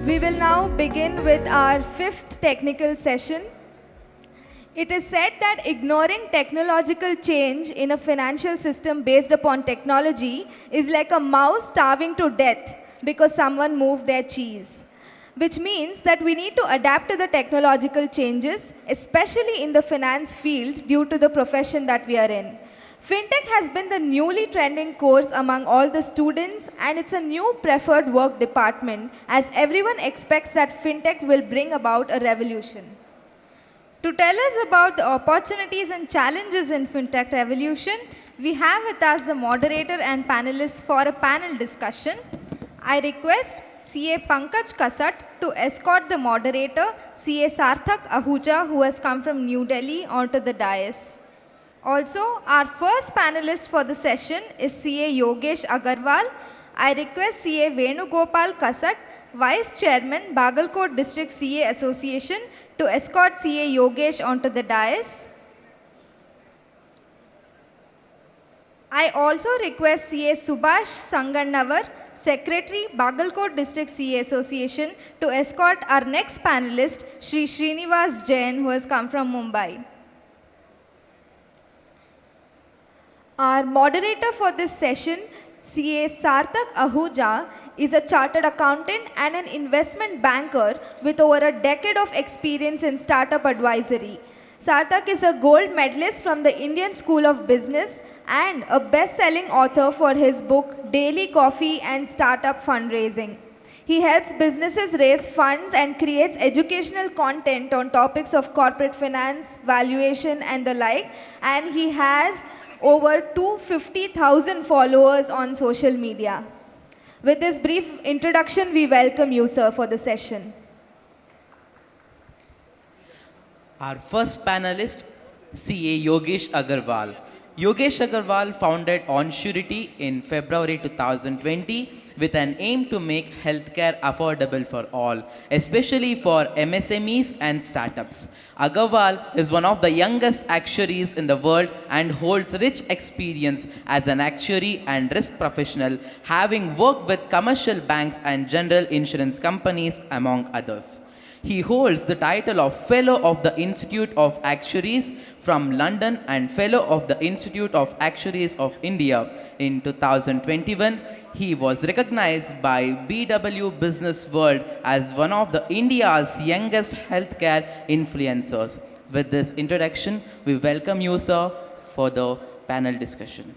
We will now begin with our fifth technical session. It is said that ignoring technological change in a financial system based upon technology is like a mouse starving to death because someone moved their cheese, which means that we need to adapt to the technological changes, especially in the finance field due to the profession that we are in. FinTech has been the newly trending course among all the students, and it's a new preferred work department as everyone expects that FinTech will bring about a revolution. To tell us about the opportunities and challenges in FinTech revolution, we have with us the moderator and panelists for a panel discussion. I request CA Pankaj Kasat to escort the moderator, CA Sarthak Ahuja, who has come from New Delhi, onto the dais. Also, our first panelist for the session is CA Yogesh Agarwal. I request CA Venugopal Kasat, Vice Chairman, Bagalkot District CA Association, to escort CA Yogesh onto the dais. I also request CA Subhash Sangannavar, Secretary, Bagalkot District CA Association, to escort our next panelist, Shri Srinivas Jain, who has come from Mumbai. Our moderator for this session, CA Sarthak Ahuja, is a chartered accountant and an investment banker with over a decade of experience in startup advisory. Sarthak is a gold medalist from the Indian School of Business and a best-selling author for his book, Daily Coffee and Startup Fundraising. He helps businesses raise funds and creates educational content on topics of corporate finance, valuation, and the like, and he has over 250,000 followers on social media. With this brief introduction, we welcome you, sir, for the session. Our first panelist, CA Yogesh Agarwal. Yogesh Agarwal founded OnSurity in February 2020 with an aim to make healthcare affordable for all, especially for MSMEs and startups. Agarwal is one of the youngest actuaries in the world and holds rich experience as an actuary and risk professional, having worked with commercial banks and general insurance companies, among others. He holds the title of Fellow of the Institute of Actuaries from London and Fellow of the Institute of Actuaries of India. In 2021, he was recognized by BW Business World as one of the India's youngest healthcare influencers. With this introduction, we welcome you, sir, for the panel discussion.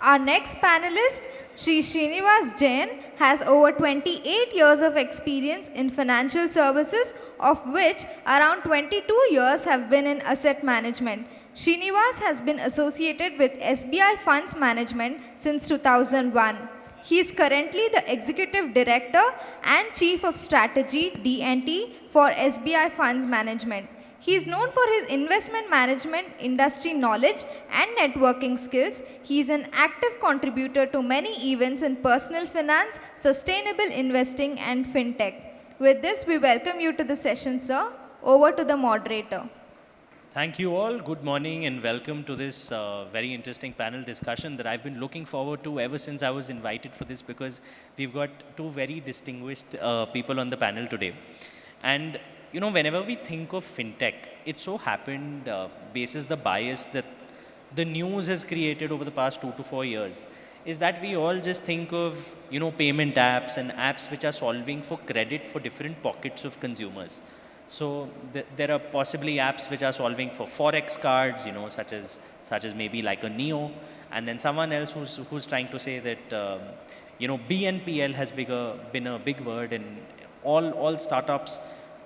Our next panelist, Shri Srinivas Jain, has over 28 years of experience in financial services, of which around 22 years have been in asset management. Srinivas has been associated with SBI Funds Management since 2001. He is currently the Executive Director and Chief of Strategy (D&T) for SBI Funds Management. He is known for his investment management, industry knowledge, and networking skills. He is an active contributor to many events in personal finance, sustainable investing, and FinTech. With this, we welcome you to the session, sir. Over to the moderator. Thank you all. Good morning and welcome to this very interesting panel discussion that I've been looking forward to ever since I was invited for this, because we've got two very distinguished people on the panel today. And you know, whenever we think of FinTech, it so happened, basis the bias that the news has created over the past 2 to 4 years, is that we all just think of, you know, payment apps and apps which are solving for credit for different pockets of consumers. So there are possibly apps which are solving for Forex cards, you know, such as maybe like a Neo, and then someone else who's trying to say that, you know, BNPL has been a big word, and all startups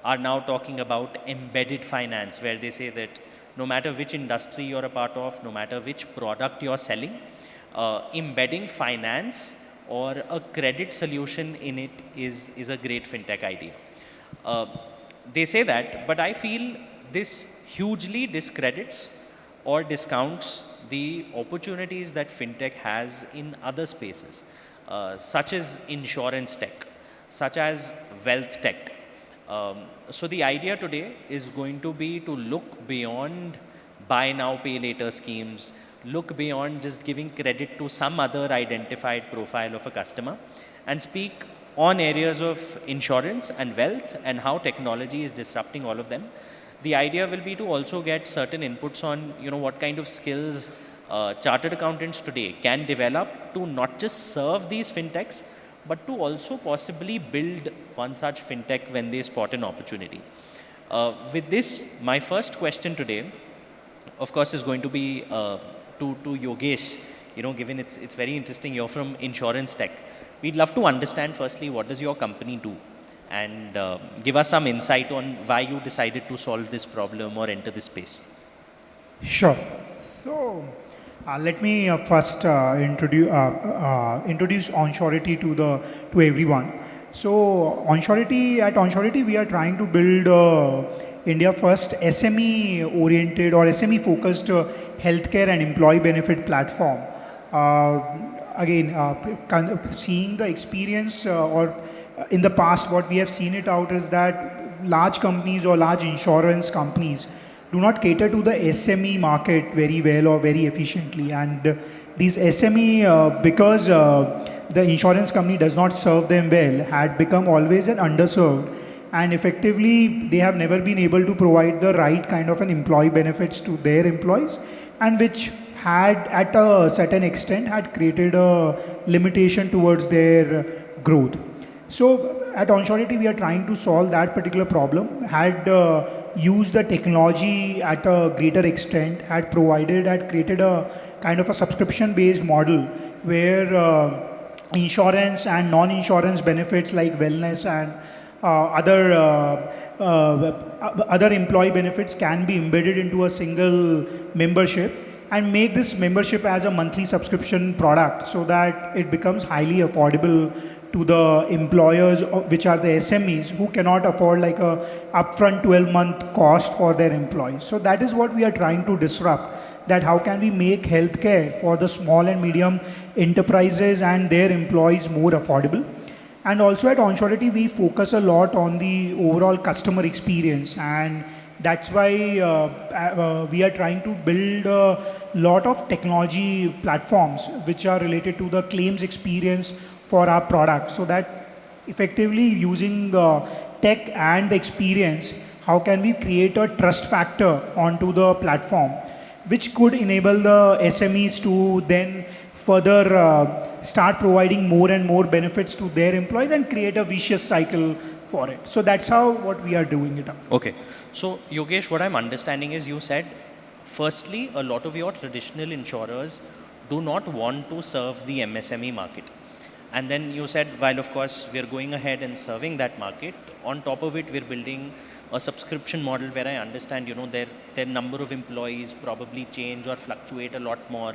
are now talking about embedded finance, where they say that no matter which industry you're a part of, no matter which product you're selling, embedding finance or a credit solution in it is a great FinTech idea. They say that, but I feel this hugely discredits or discounts the opportunities that FinTech has in other spaces, such as insurance tech, such as wealth tech. So the idea today is going to be to look beyond buy now, pay later schemes, look beyond just giving credit to some other identified profile of a customer and speak on areas of insurance and wealth and how technology is disrupting all of them. The idea will be to also get certain inputs on, what kind of skills chartered accountants today can develop to not just serve these fintechs, but to also possibly build one such fintech when they spot an opportunity. With this, my first question today, of course, is going to be to Yogesh. Given it's very interesting, you're from insurance tech. We'd love to understand firstly, what does your company do? And give us some insight on why you decided to solve this problem or enter this space. Sure. So let me first introduce Onsurity to everyone. So at Onsurity, we are trying to build India first SME oriented or SME focused healthcare and employee benefit platform. Seeing the experience or in the past, what we have seen it out is that large companies or large insurance companies do not cater to the SME market very well or very efficiently. And these SME, because the insurance company does not serve them well, had become always an underserved. And effectively, they have never been able to provide the right kind of an employee benefits to their employees, and which had, at a certain extent, had created a limitation towards their growth. So at Onsurity, we are trying to solve that particular problem, had used the technology at a greater extent, had created a kind of a subscription-based model where insurance and non-insurance benefits like wellness and other employee benefits can be embedded into a single membership, and make this membership as a monthly subscription product so that it becomes highly affordable to the employers, which are the SMEs, who cannot afford like a upfront 12-month cost for their employees. So that is what we are trying to disrupt, that how can we make healthcare for the small and medium enterprises and their employees more affordable. And also at Onsurity, we focus a lot on the overall customer experience, and that's why we are trying to build a lot of technology platforms which are related to the claims experience for our product, so that effectively using tech and the experience, how can we create a trust factor onto the platform, which could enable the SMEs to then further start providing more and more benefits to their employees and create a vicious cycle for it. So that's how what we are doing it up. Okay. So Yogesh, what I'm understanding is you said, firstly, a lot of your traditional insurers do not want to serve the MSME market. And then you said, while of course we're going ahead and serving that market, on top of it, we're building a subscription model where I understand, their number of employees probably change or fluctuate a lot more.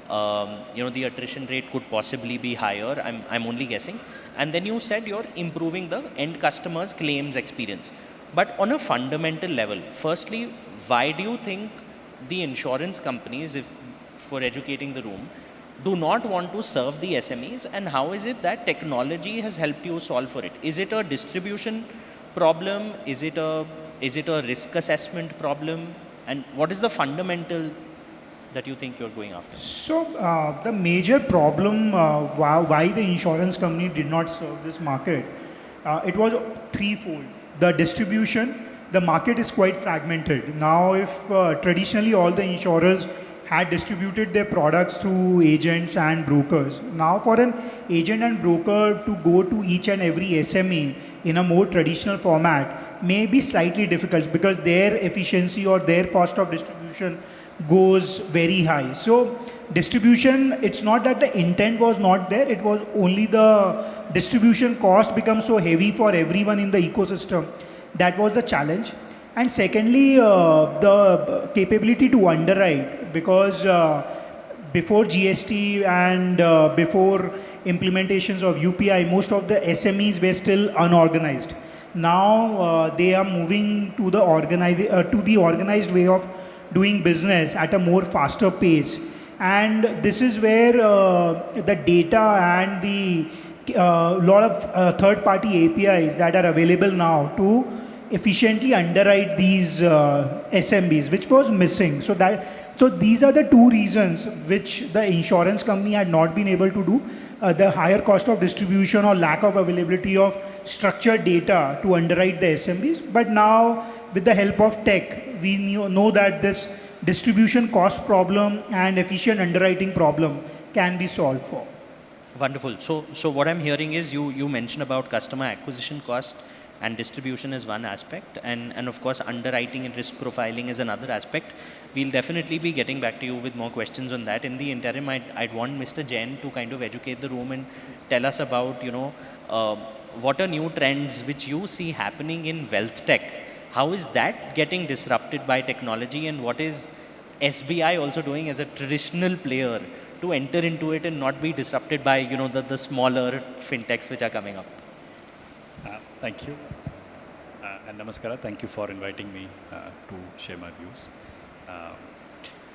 The attrition rate could possibly be higher. I'm only guessing. And then you said you're improving the end customer's claims experience. But on a fundamental level, firstly, why do you think the insurance companies, for educating the room, do not want to serve the SMEs, and how is it that technology has helped you solve for it? Is it a distribution problem? Is it a risk assessment problem? And what is the fundamental that you think you're going after? So the major problem why the insurance company did not serve this market, it was threefold. The distribution, the market is quite fragmented. Now if traditionally all the insurers had distributed their products through agents and brokers. Now for an agent and broker to go to each and every SME in a more traditional format may be slightly difficult because their efficiency or their cost of distribution goes very high. So distribution, it's not that the intent was not there, it was only the distribution cost becomes so heavy for everyone in the ecosystem. That was the challenge. And secondly, the capability to underwrite, because before GST and before implementations of UPI, most of the SMEs were still unorganized. Now they are moving to the organized way of doing business at a more faster pace. And this is where the data and the lot of third-party APIs that are available now to efficiently underwrite these SMBs, which was missing. So So these are the two reasons which the insurance company had not been able to do. The higher cost of distribution or lack of availability of structured data to underwrite the SMBs. But now with the help of tech, we know that this distribution cost problem and efficient underwriting problem can be solved for. Wonderful. So what I'm hearing is you mentioned about customer acquisition cost and distribution is one aspect, and of course underwriting and risk profiling is another aspect. We'll definitely be getting back to you with more questions on that. In the interim, I'd want Mr. Jain to kind of educate the room and tell us about, what are new trends which you see happening in wealth tech. How is that getting disrupted by technology, and what is SBI also doing as a traditional player to enter into it and not be disrupted by, the smaller fintechs which are coming up? Thank you. And Namaskara, thank you for inviting me to share my views.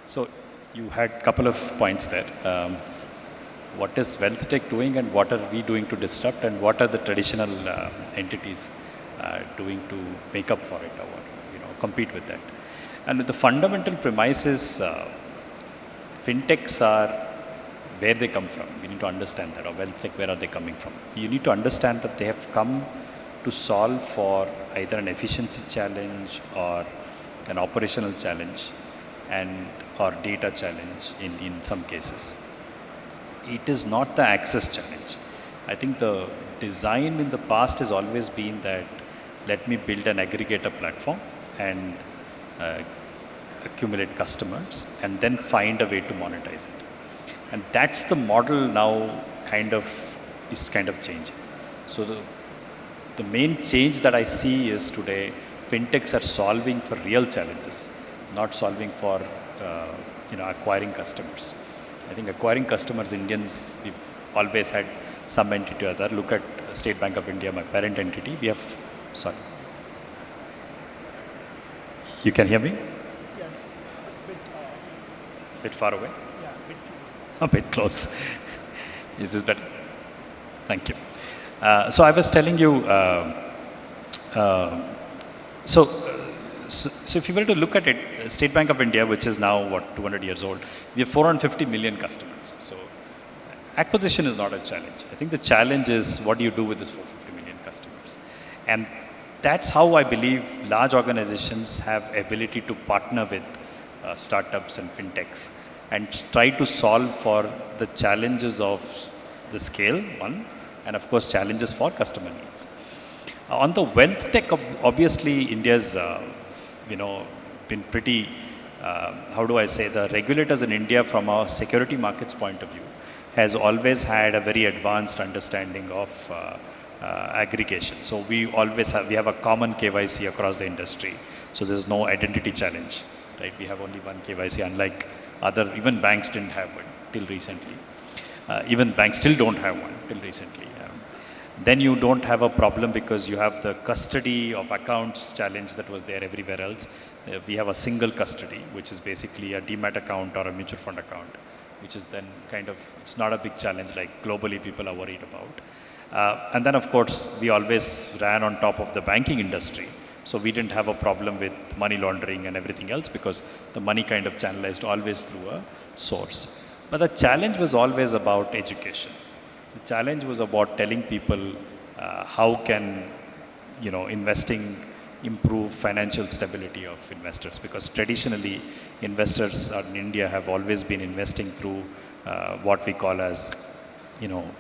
So you had a couple of points there. What is wealth tech doing and what are we doing to disrupt, and what are the traditional entities doing to make up for it or compete with that? And the fundamental premise is fintechs are where they come from. We need to understand that. Or wealth tech, where are they coming from? You need to understand that they have come to solve for either an efficiency challenge or an operational challenge or data challenge in some cases. It is not the access challenge. I think the design in the past has always been that let me build an aggregator platform and accumulate customers and then find a way to monetize it. And that's the model now is changing. So the main change that I see is today fintechs are solving for real challenges, not solving for acquiring customers. I think acquiring customers, Indians, we've always had some entity or other. Look at State Bank of India, my parent entity. You can hear me? Yes. Bit far away? Yeah, bit a bit close. Is this better? Thank you. So I was telling you, so if you were to look at it, State Bank of India, which is now 200 years old, we have 450 million customers. So acquisition is not a challenge. I think the challenge is what do you do with this 450 million customers? And that's how I believe large organizations have ability to partner with startups and fintechs and try to solve for the challenges of the scale, one, and of course challenges for customer needs. On the wealth tech, obviously India's, been pretty, the regulators in India from a security markets point of view has always had a very advanced understanding of aggregation. So we have a common KYC across the industry. So there's no identity challenge, right? We have only one KYC, unlike even banks didn't have one till recently. Even banks still don't have one till recently. Then you don't have a problem because you have the custody of accounts challenge that was there everywhere else. We have a single custody, which is basically a demat account or a mutual fund account, which is then it's not a big challenge like globally people are worried about. And then of course, we always ran on top of the banking industry. So we didn't have a problem with money laundering and everything else because the money channelized always through a source. But the challenge was always about education. The challenge was about telling people how can, investing improve financial stability of investors, because traditionally investors in India have always been investing through what we call as,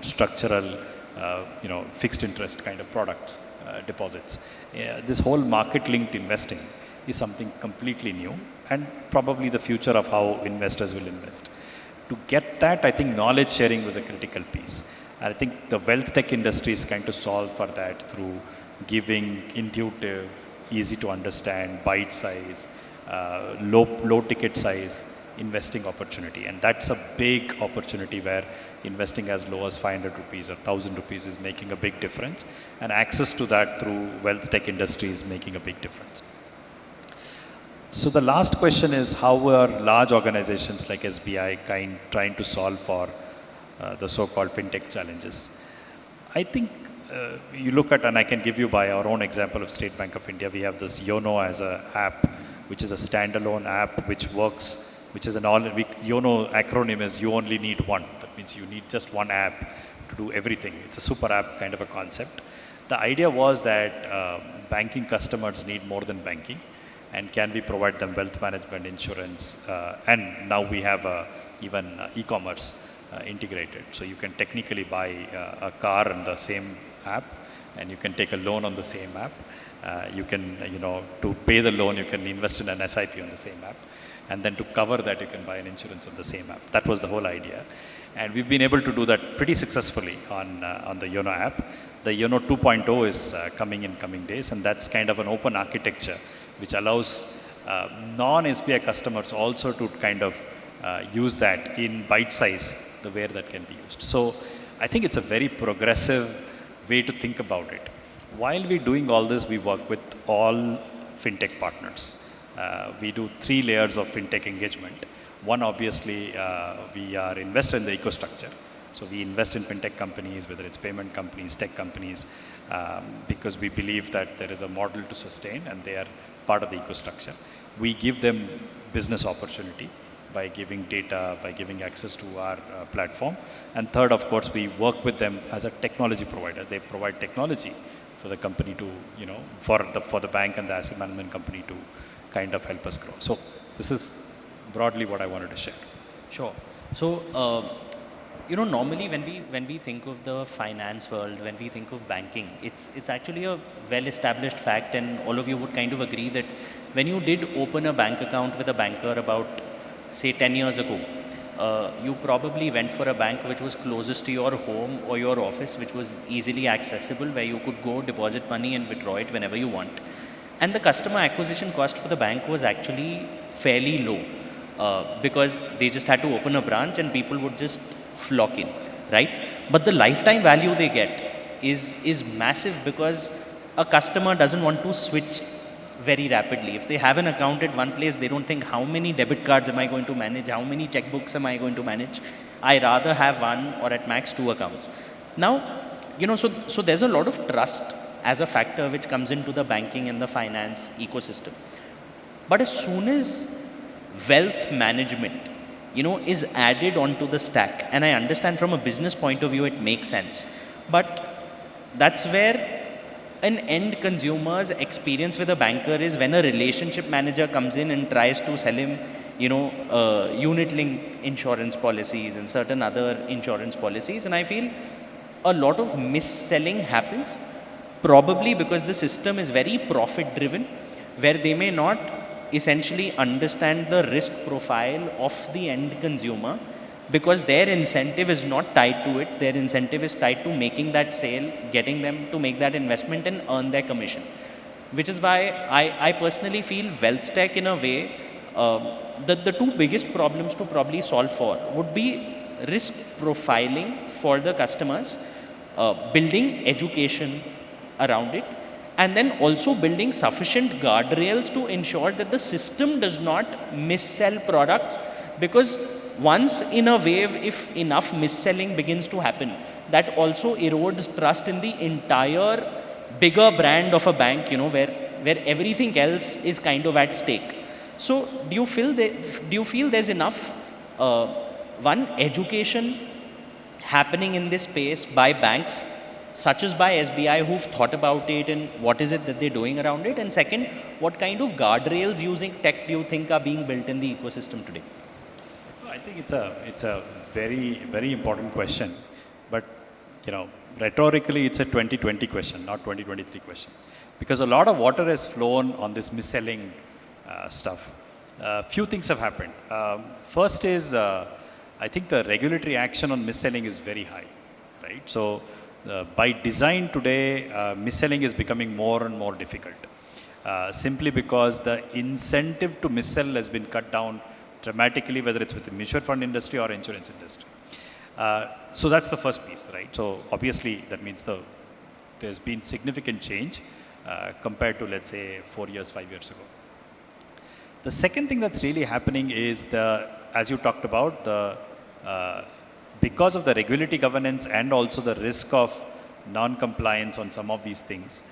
structural, fixed interest kind of products, deposits. This whole market-linked investing is something completely new and probably the future of how investors will invest. To get that, I think knowledge sharing was a critical piece. And I think the wealth tech industry is trying to solve for that through giving intuitive, easy to understand, bite size, low ticket size investing opportunity. And that's a big opportunity where investing as low as 500 rupees or 1000 rupees is making a big difference. And access to that through wealth tech industry is making a big difference. So the last question is, how are large organizations like SBI trying to solve for the so-called fintech challenges? I think you look at, and I can give you by our own example of State Bank of India, we have this YONO as an app, which is a standalone app which works which is an all, YONO acronym is you only need one. That means you need just one app to do everything. It's a super app kind of a concept. The idea was that banking customers need more than banking, and can we provide them wealth management, insurance, and now we have even e-commerce integrated. So you can technically buy a car on the same app, and you can take a loan on the same app. You can, to pay the loan, you can invest in an SIP on the same app. And then to cover that, you can buy an insurance on the same app. That was the whole idea. And we've been able to do that pretty successfully on the YONO app. The YONO 2.0 is coming in coming days, and that's kind of an open architecture which allows non-SBI customers also to kind of use that in bite size, the way that can be used. So I think it's a very progressive way to think about it. While we're doing all this, we work with all FinTech partners. We do 3 layers of FinTech engagement. One, obviously, we are invested in the ecostructure. So we invest in FinTech companies, whether it's payment companies, tech companies, because we believe that there is a model to sustain and they are part of the ecostructure. We give them business opportunity by giving data, by giving access to our platform. And third, of course, we work with them as a technology provider. They provide technology for the company to, for the bank and the asset management company to kind of help us grow. So this is broadly what I wanted to share. Sure. So, normally when we think of the finance world, when we think of banking, it's actually a well-established fact, and all of you would kind of agree that when you did open a bank account with a banker about, say, 10 years ago, you probably went for a bank which was closest to your home or your office, which was easily accessible, where you could go deposit money and withdraw it whenever you want. And the customer acquisition cost for the bank was actually fairly low, because they just had to open a branch and people would just flock in, right? But the lifetime value they get is massive, because a customer doesn't want to switch very rapidly. If they have an account at one place, they don't think, how many debit cards am I going to manage? How many checkbooks am I going to manage? I rather have one or at max 2 accounts. Now, so there's a lot of trust as a factor which comes into the banking and the finance ecosystem. But as soon as wealth management, is added onto the stack, and I understand from a business point of view it makes sense, but that's where an end consumer's experience with a banker is when a relationship manager comes in and tries to sell him, unit-linked insurance policies and certain other insurance policies. And I feel a lot of mis-selling happens, probably because the system is very profit-driven, where they may not essentially understand the risk profile of the end consumer, because their incentive is not tied to it. Their incentive is tied to making that sale, getting them to make that investment and earn their commission. Which is why I personally feel wealth tech, in a way, the 2 biggest problems to probably solve for would be risk profiling for the customers, building education around it, and then also building sufficient guardrails to ensure that the system does not mis-sell products, because once in a wave, if enough mis-selling begins to happen, that also erodes trust in the entire bigger brand of a bank, where everything else is kind of at stake. So do you feel there's enough education happening in this space by banks such as by SBI, who've thought about it, and what is it that they're doing around it? And second, what kind of guardrails using tech do you think are being built in the ecosystem today? I think it's a very, very important question, but rhetorically it's a 2020 question, not 2023 question, because a lot of water has flown on this mis-selling stuff. Few things have happened. First is, I think the regulatory action on mis-selling is very high, right? So by design today, mis-selling is becoming more and more difficult, simply because the incentive to mis-sell has been cut down dramatically, whether it's with the mutual fund industry or insurance industry. So that's the first piece, right? So obviously that means there's been significant change compared to, let's say, 4 years, 5 years ago. The second thing that's really happening is as you talked about, because of the regulatory governance and also the risk of non-compliance on some of these things,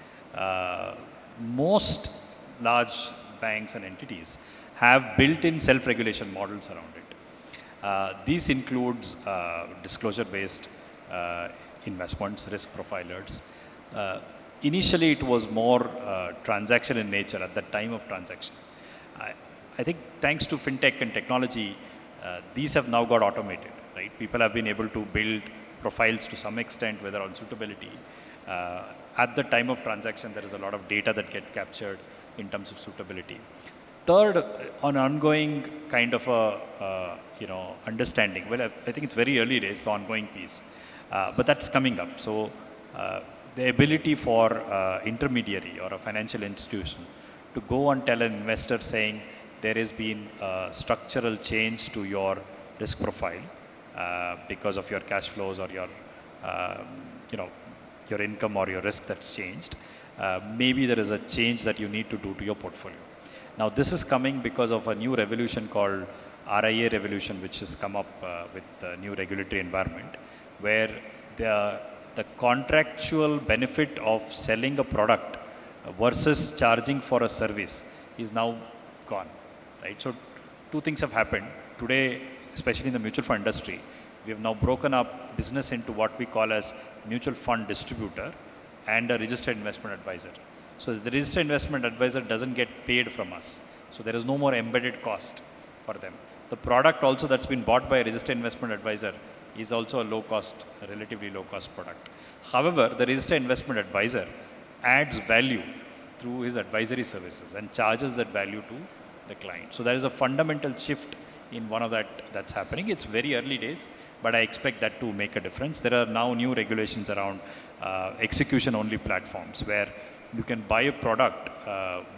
most large banks and entities have built-in self-regulation models around it. These includes disclosure-based investments, risk profilers. Initially, it was more transaction in nature at the time of transaction. I think thanks to FinTech and technology, these have now got automated, right? People have been able to build profiles to some extent, whether on suitability. At the time of transaction, there is a lot of data that get captured in terms of suitability. Third, on ongoing kind of a understanding. Well, I think it's very early days, the ongoing piece, but that's coming up. So the ability for intermediary or a financial institution to go and tell an investor saying there has been a structural change to your risk profile because of your cash flows or your your income or your risk that's changed. Maybe there is a change that you need to do to your portfolio. Now this is coming because of a new revolution called RIA revolution, which has come up with the new regulatory environment, where the contractual benefit of selling a product versus charging for a service is now gone, right? So two things have happened. Today, especially in the mutual fund industry, we have now broken up business into what we call as mutual fund distributor and a registered investment advisor. So the registered investment advisor doesn't get paid from us. So there is no more embedded cost for them. The product also that's been bought by a registered investment advisor is also a low cost, a relatively low cost product. However, the registered investment advisor adds value through his advisory services and charges that value to the client. So there is a fundamental shift in one of that's happening. It's very early days, but I expect that to make a difference. There are now new regulations around execution-only platforms where you can buy a product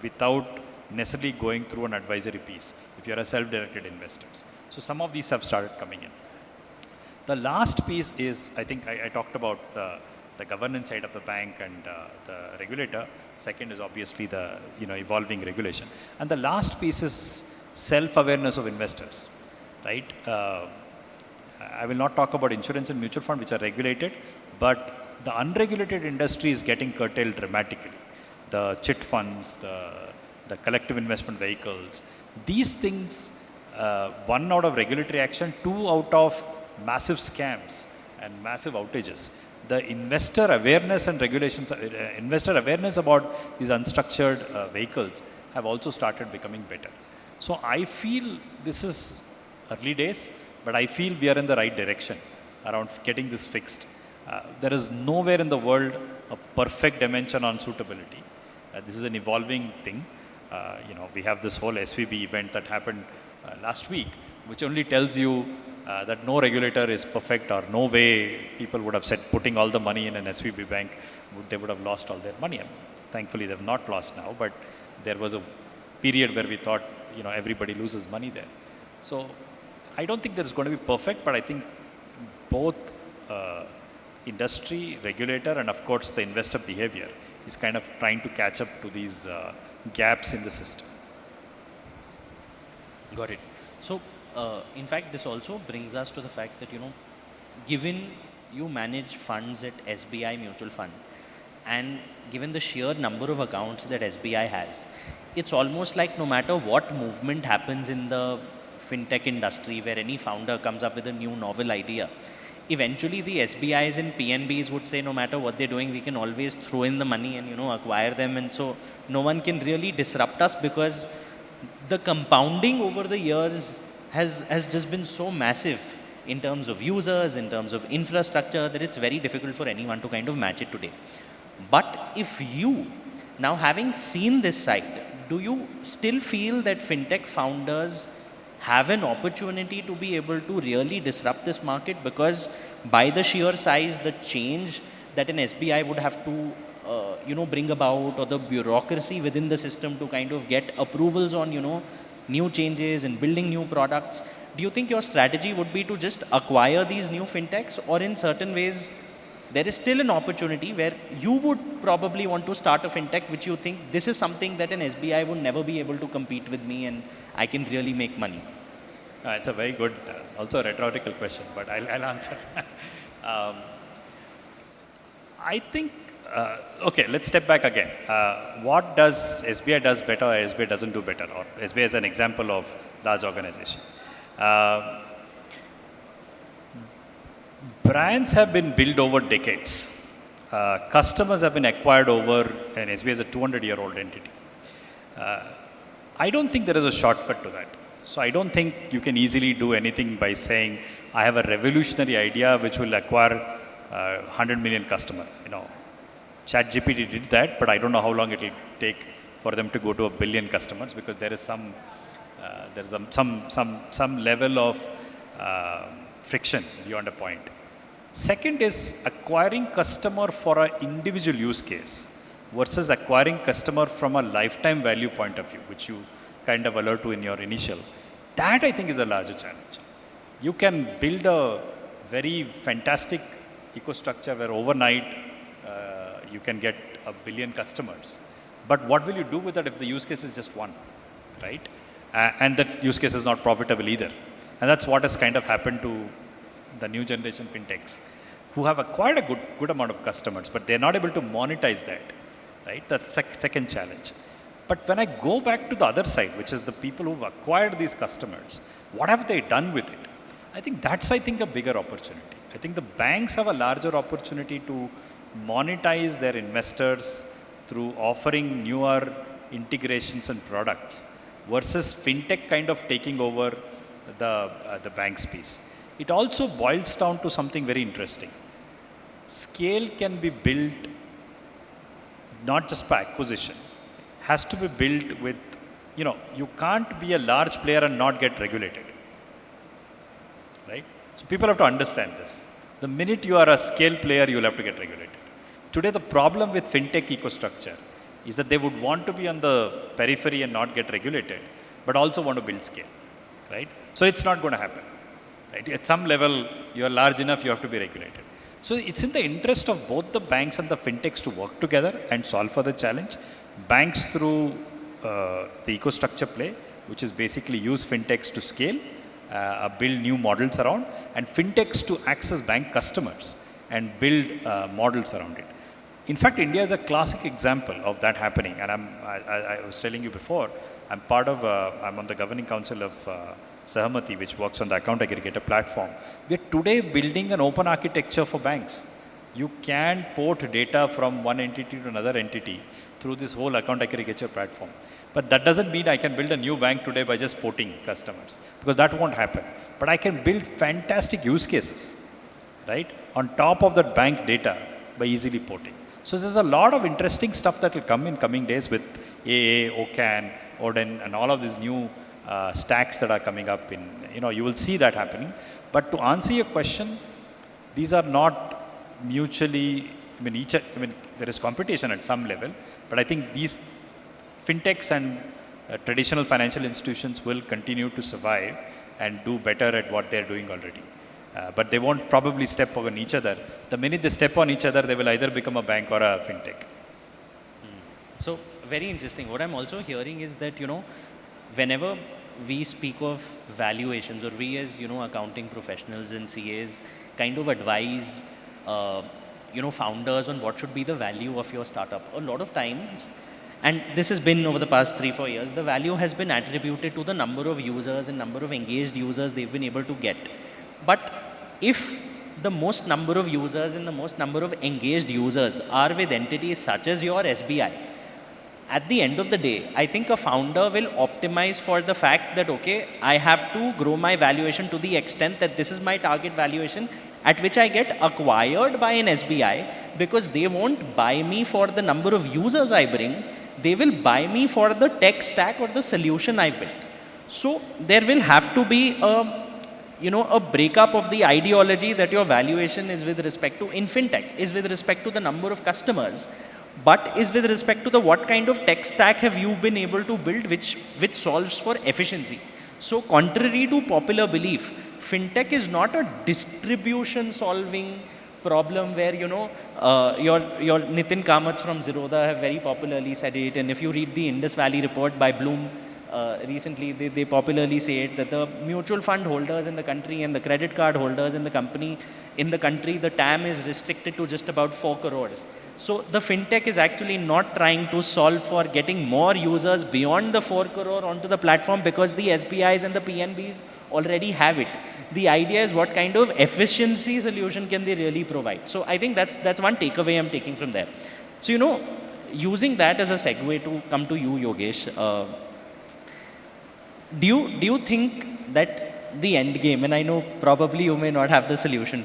without necessarily going through an advisory piece if you're a self-directed investor. So some of these have started coming in. The last piece is, I think I talked about the governance side of the bank and the regulator. Second is obviously the evolving regulation. And the last piece is self-awareness of investors, right? I will not talk about insurance and mutual fund, which are regulated, but the unregulated industry is getting curtailed dramatically. The chit funds, the collective investment vehicles, these things, one out of regulatory action, two out of massive scams and massive outages. The investor awareness and regulations, investor awareness about these unstructured vehicles have also started becoming better. So I feel this is early days, but I feel we are in the right direction around getting this fixed. There is nowhere in the world a perfect dimension on suitability. This is an evolving thing. We have this whole SVB event that happened last week, which only tells you that no regulator is perfect, or no way people would have said putting all the money in an SVB bank, they would have lost all their money. And thankfully, they've not lost now, but there was a period where we thought, everybody loses money there. So I don't think there's going to be perfect, but I think both industry, regulator, and of course the investor behavior is kind of trying to catch up to these gaps in the system. Got it. So, in fact, this also brings us to the fact that, given you manage funds at SBI Mutual Fund, and given the sheer number of accounts that SBI has, it's almost like no matter what movement happens in the FinTech industry, where any founder comes up with a new novel idea, eventually the SBIs and PNBs would say no matter what they're doing, we can always throw in the money and, acquire them. And so no one can really disrupt us, because the compounding over the years has just been so massive in terms of users, in terms of infrastructure, that it's very difficult for anyone to kind of match it today. But if you, now having seen this side, do you still feel that FinTech founders have an opportunity to be able to really disrupt this market? Because by the sheer size, the change that an SBI would have to bring about, or the bureaucracy within the system to kind of get approvals on, new changes and building new products, do you think your strategy would be to just acquire these new FinTechs, or in certain ways, there is still an opportunity where you would probably want to start a FinTech which you think this is something that an SBI would never be able to compete with me and I can really make money? It's a very good, also a rhetorical question, but I'll answer. I think Okay, let's step back again. What does SBI does better or SBI doesn't do better? Or SBI is an example of large organization. Brands have been built over decades. Customers have been acquired over, and SBI is a 200-year-old entity. I don't think there is a shortcut to that. So I don't think you can easily do anything by saying, I have a revolutionary idea which will acquire 100 million customer. ChatGPT did that, but I don't know how long it will take for them to go to 1 billion customers, because there is some level of friction beyond a point. Second is acquiring customer for an individual use case versus acquiring customer from a lifetime value point of view, which you kind of allude to in your initial. That I think is a larger challenge. You can build a very fantastic ecostructure where overnight you can get 1 billion customers. But what will you do with it if the use case is just one, right? And that use case is not profitable either. And that's what has kind of happened to the new generation fintechs, who have acquired a good amount of customers, but they're not able to monetize that, right? That's second challenge. But when I go back to the other side, which is the people who've acquired these customers, what have they done with it? I think that's, a bigger opportunity. I think the banks have a larger opportunity to monetize their investors through offering newer integrations and products versus fintech kind of taking over the bank's piece. It also boils down to something very interesting. Scale can be built not just by acquisition, has to be built with, you can't be a large player and not get regulated, right? So people have to understand this. The minute you are a scale player, you will have to get regulated. Today, the problem with fintech ecostructure is that they would want to be on the periphery and not get regulated, but also want to build scale, right? So it's not going to happen, right? At some level, you are large enough, you have to be regulated. So it's in the interest of both the banks and the fintechs to work together and solve for the challenge. Banks through the ecostructure play, which is basically use fintechs to scale, build new models around, and fintechs to access bank customers and build models around it. In fact, India is a classic example of that happening. And I was telling you before, I'm on the governing council of Sahamati, which works on the account aggregator platform. We are today building an open architecture for banks. You can port data from one entity to another entity through this whole account aggregator platform. But that doesn't mean I can build a new bank today by just porting customers, because that won't happen. But I can build fantastic use cases, right, on top of that bank data by easily porting. So there's a lot of interesting stuff that will come in coming days with AA, OCAN, Odin, and all of these new stacks that are coming up. You will see that happening. But to answer your question, these are not mutually, there is competition at some level, but I think these fintechs and traditional financial institutions will continue to survive and do better at what they're doing already. But they won't probably step on each other. The minute they step on each other, they will either become a bank or a fintech. So, very interesting. What I'm also hearing is that, whenever we speak of valuations, or we as, accounting professionals and CAs kind of advise, founders on what should be the value of your startup. A lot of times, and this has been over the past 3-4 years, the value has been attributed to the number of users and number of engaged users they've been able to get. But if the most number of users and the most number of engaged users are with entities such as your SBI, at the end of the day, I think a founder will optimize for the fact that, okay, I have to grow my valuation to the extent that this is my target valuation at which I get acquired by an SBI, because they won't buy me for the number of users I bring, they will buy me for the tech stack or the solution I've built. So there will have to be a breakup of the ideology that your valuation is with respect to, in fintech, is with respect to the number of customers, but is with respect to the what kind of tech stack have you been able to build which solves for efficiency. So contrary to popular belief, fintech is not a distribution solving problem where, your Nitin Kamath from Zerodha have very popularly said it, and if you read the Indus Valley report by Bloom, recently they popularly say it, that the mutual fund holders in the country and the credit card holders in the company in the country, the TAM is restricted to just about 4 crores. So the FinTech is actually not trying to solve for getting more users beyond the 4 crore onto the platform because the SBIs and the PNBs already have it. The idea is what kind of efficiency solution can they really provide. So I think that's one takeaway I'm taking from there. So, using that as a segue to come to you, Yogesh, do you think that the end game, and I know probably you may not have the solution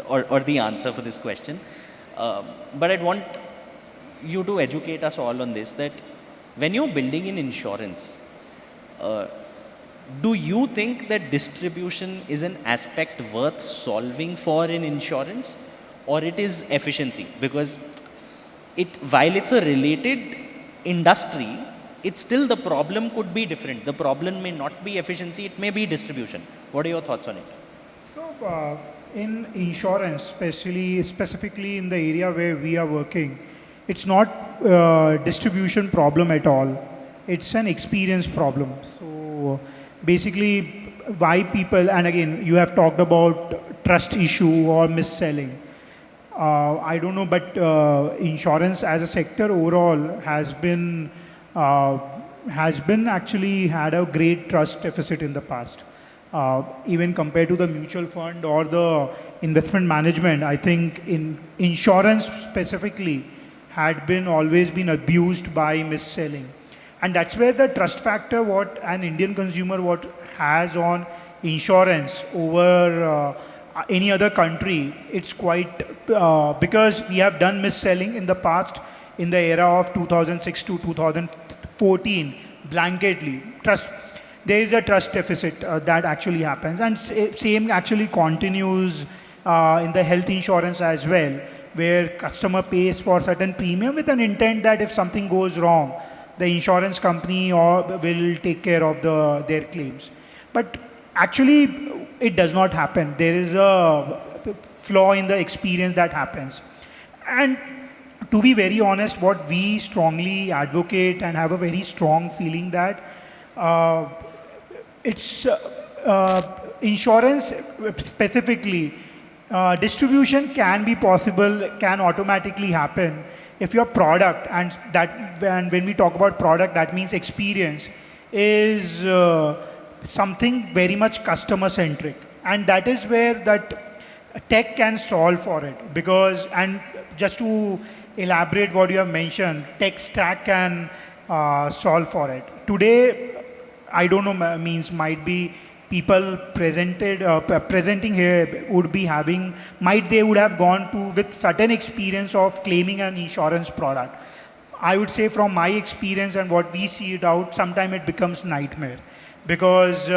or the answer for this question, but I'd want you to educate us all on this, that when you're building in insurance, do you think that distribution is an aspect worth solving for in insurance, or it is efficiency? Because while it's a related industry, it's still, the problem could be different. The problem may not be efficiency, it may be distribution. What are your thoughts on it? So, in insurance, specifically in the area where we are working, it's not a distribution problem at all. It's an experience problem. So, basically, why people, and again, you have talked about trust issue or mis-selling. I don't know, but insurance as a sector overall has been actually had a great trust deficit in the past. Even compared to the mutual fund or the investment management, I think in insurance specifically had always been abused by mis-selling. And that's where the trust factor, what an Indian consumer has on insurance over any other country, it's quite, because we have done mis-selling in the past, in the era of 2006 to 2014, blanketly. There is a trust deficit that actually happens, and same actually continues in the health insurance as well, where customer pays for certain premium with an intent that if something goes wrong, the insurance company will take care of their claims. But actually, it does not happen. There is a flaw in the experience that happens. And to be very honest, what we strongly advocate and have a very strong feeling that it's insurance specifically, distribution can be possible, can automatically happen if your product, and when we talk about product, that means experience, is something very much customer centric, and that is where that tech can solve for it. Because, and just to elaborate what you have mentioned, tech stack can solve for it. Today, I don't know, might be people presenting here would be having, they would have gone to with certain experience of claiming an insurance product. I would say from my experience and what we see it out, sometimes it becomes nightmare. Because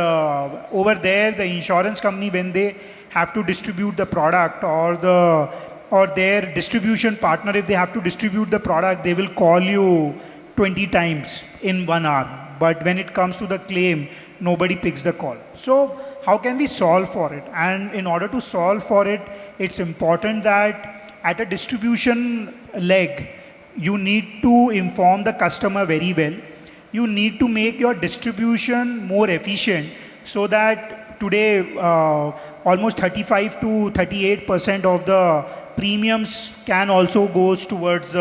over there, the insurance company, when they have to distribute the product, or their distribution partner, if they have to distribute the product, they will call you 20 times in 1 hour. But when it comes to the claim, nobody picks the call. So how can we solve for it? And in order to solve for it, it's important that at a distribution leg, you need to inform the customer very well. You need to make your distribution more efficient, so that today almost 35 to 38% of the premiums can also goes towards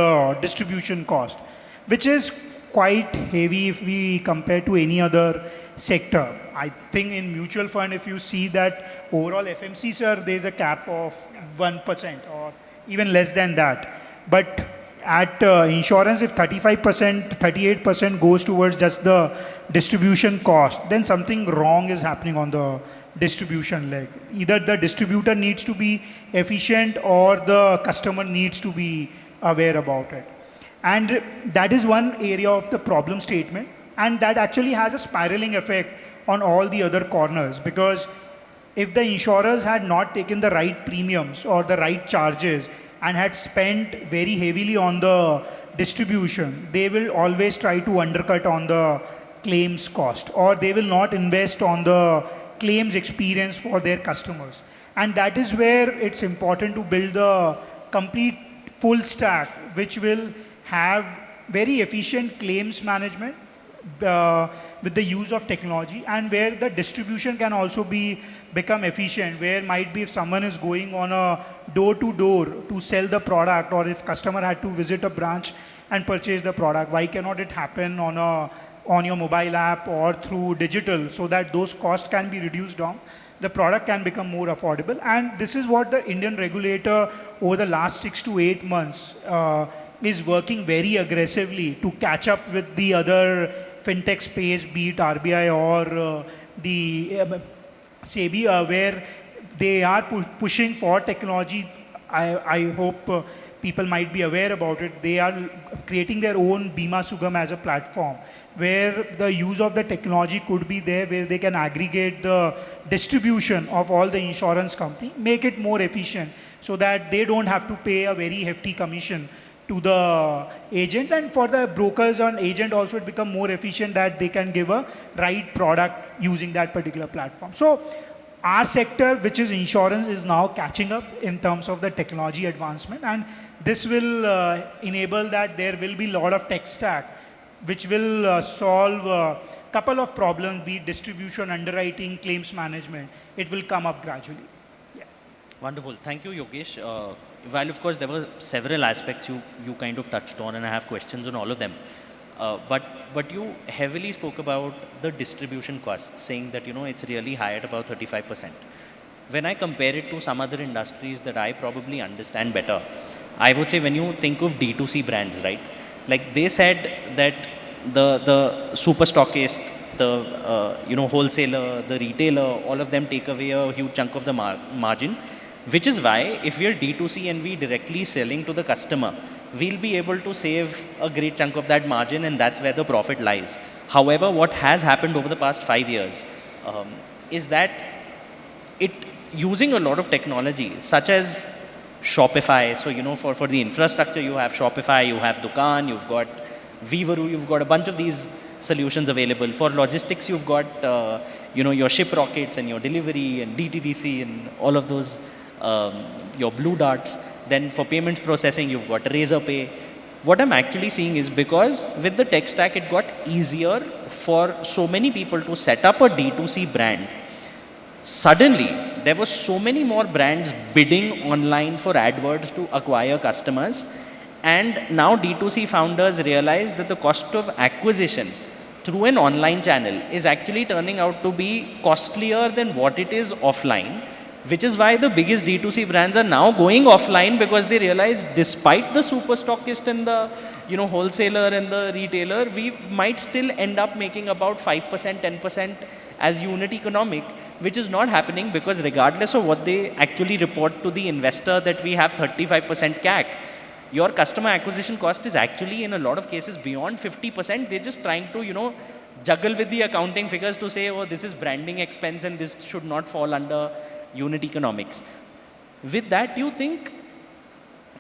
distribution cost, which is quite heavy if we compare to any other sector. I think in mutual fund, if you see that overall FMC, sir, there's a cap of 1% or even less than that. But at insurance, if 35%, 38% goes towards just the distribution cost, then something wrong is happening on the distribution leg. Either the distributor needs to be efficient or the customer needs to be aware about it. And that is one area of the problem statement. And that actually has a spiraling effect on all the other corners. Because if the insurers had not taken the right premiums or the right charges and had spent very heavily on the distribution, they will always try to undercut on the claims cost, or they will not invest on the claims experience for their customers. And that is where it's important to build the complete full stack, which will have very efficient claims management, with the use of technology, and where the distribution can also become efficient, where might be if someone is going on a door-to-door to sell the product, or if customer had to visit a branch and purchase the product, why cannot it happen on your mobile app or through digital, so that those costs can be reduced down, the product can become more affordable. And this is what the Indian regulator over the last 6 to 8 months is working very aggressively to catch up with the other fintech space, be it RBI or the SEBI, where they are pushing for technology. I hope people might be aware about it. They are creating their own Bima Sugam as a platform, where the use of the technology could be there, where they can aggregate the distribution of all the insurance company, make it more efficient, so that they don't have to pay a very hefty commission to the agents, and for the brokers and agent also it become more efficient, that they can give a right product using that particular platform. So our sector, which is insurance, is now catching up in terms of the technology advancement, and this will enable that there will be a lot of tech stack which will solve a couple of problems, be it distribution, underwriting, claims management. It will come up gradually. Yeah. Wonderful. Thank you, Yogesh. While of course there were several aspects you kind of touched on, and I have questions on all of them. But you heavily spoke about the distribution costs, saying that it's really high at about 35%. When I compare it to some other industries that I probably understand better, I would say when you think of D2C brands, right? Like they said that the super stockist, the wholesaler, the retailer, all of them take away a huge chunk of the margin, which is why if we are D2C and we directly selling to the customer, we'll be able to save a great chunk of that margin, and that's where the profit lies. However, what has happened over the past 5 years is that it using a lot of technology, such as Shopify. So, for the infrastructure, you have Shopify, you have Dukaan, you've got Vivaru, you've got a bunch of these solutions available. For logistics, you've got, your ship rockets and your delivery and DTDC and all of those, your Blue Darts. Then for payments processing, you've got Razorpay. What I'm actually seeing is because with the tech stack, it got easier for so many people to set up a D2C brand. Suddenly, there were so many more brands bidding online for AdWords to acquire customers. And now D2C founders realize that the cost of acquisition through an online channel is actually turning out to be costlier than what it is offline, which is why the biggest D2C brands are now going offline, because they realize despite the super stockist and the wholesaler and the retailer, we might still end up making about 5%, 10% as unit economic, which is not happening, because regardless of what they actually report to the investor that we have 35% CAC, your customer acquisition cost is actually in a lot of cases beyond 50%. They're just trying to, juggle with the accounting figures to say, oh, this is branding expense and this should not fall under unit economics. With that, do you think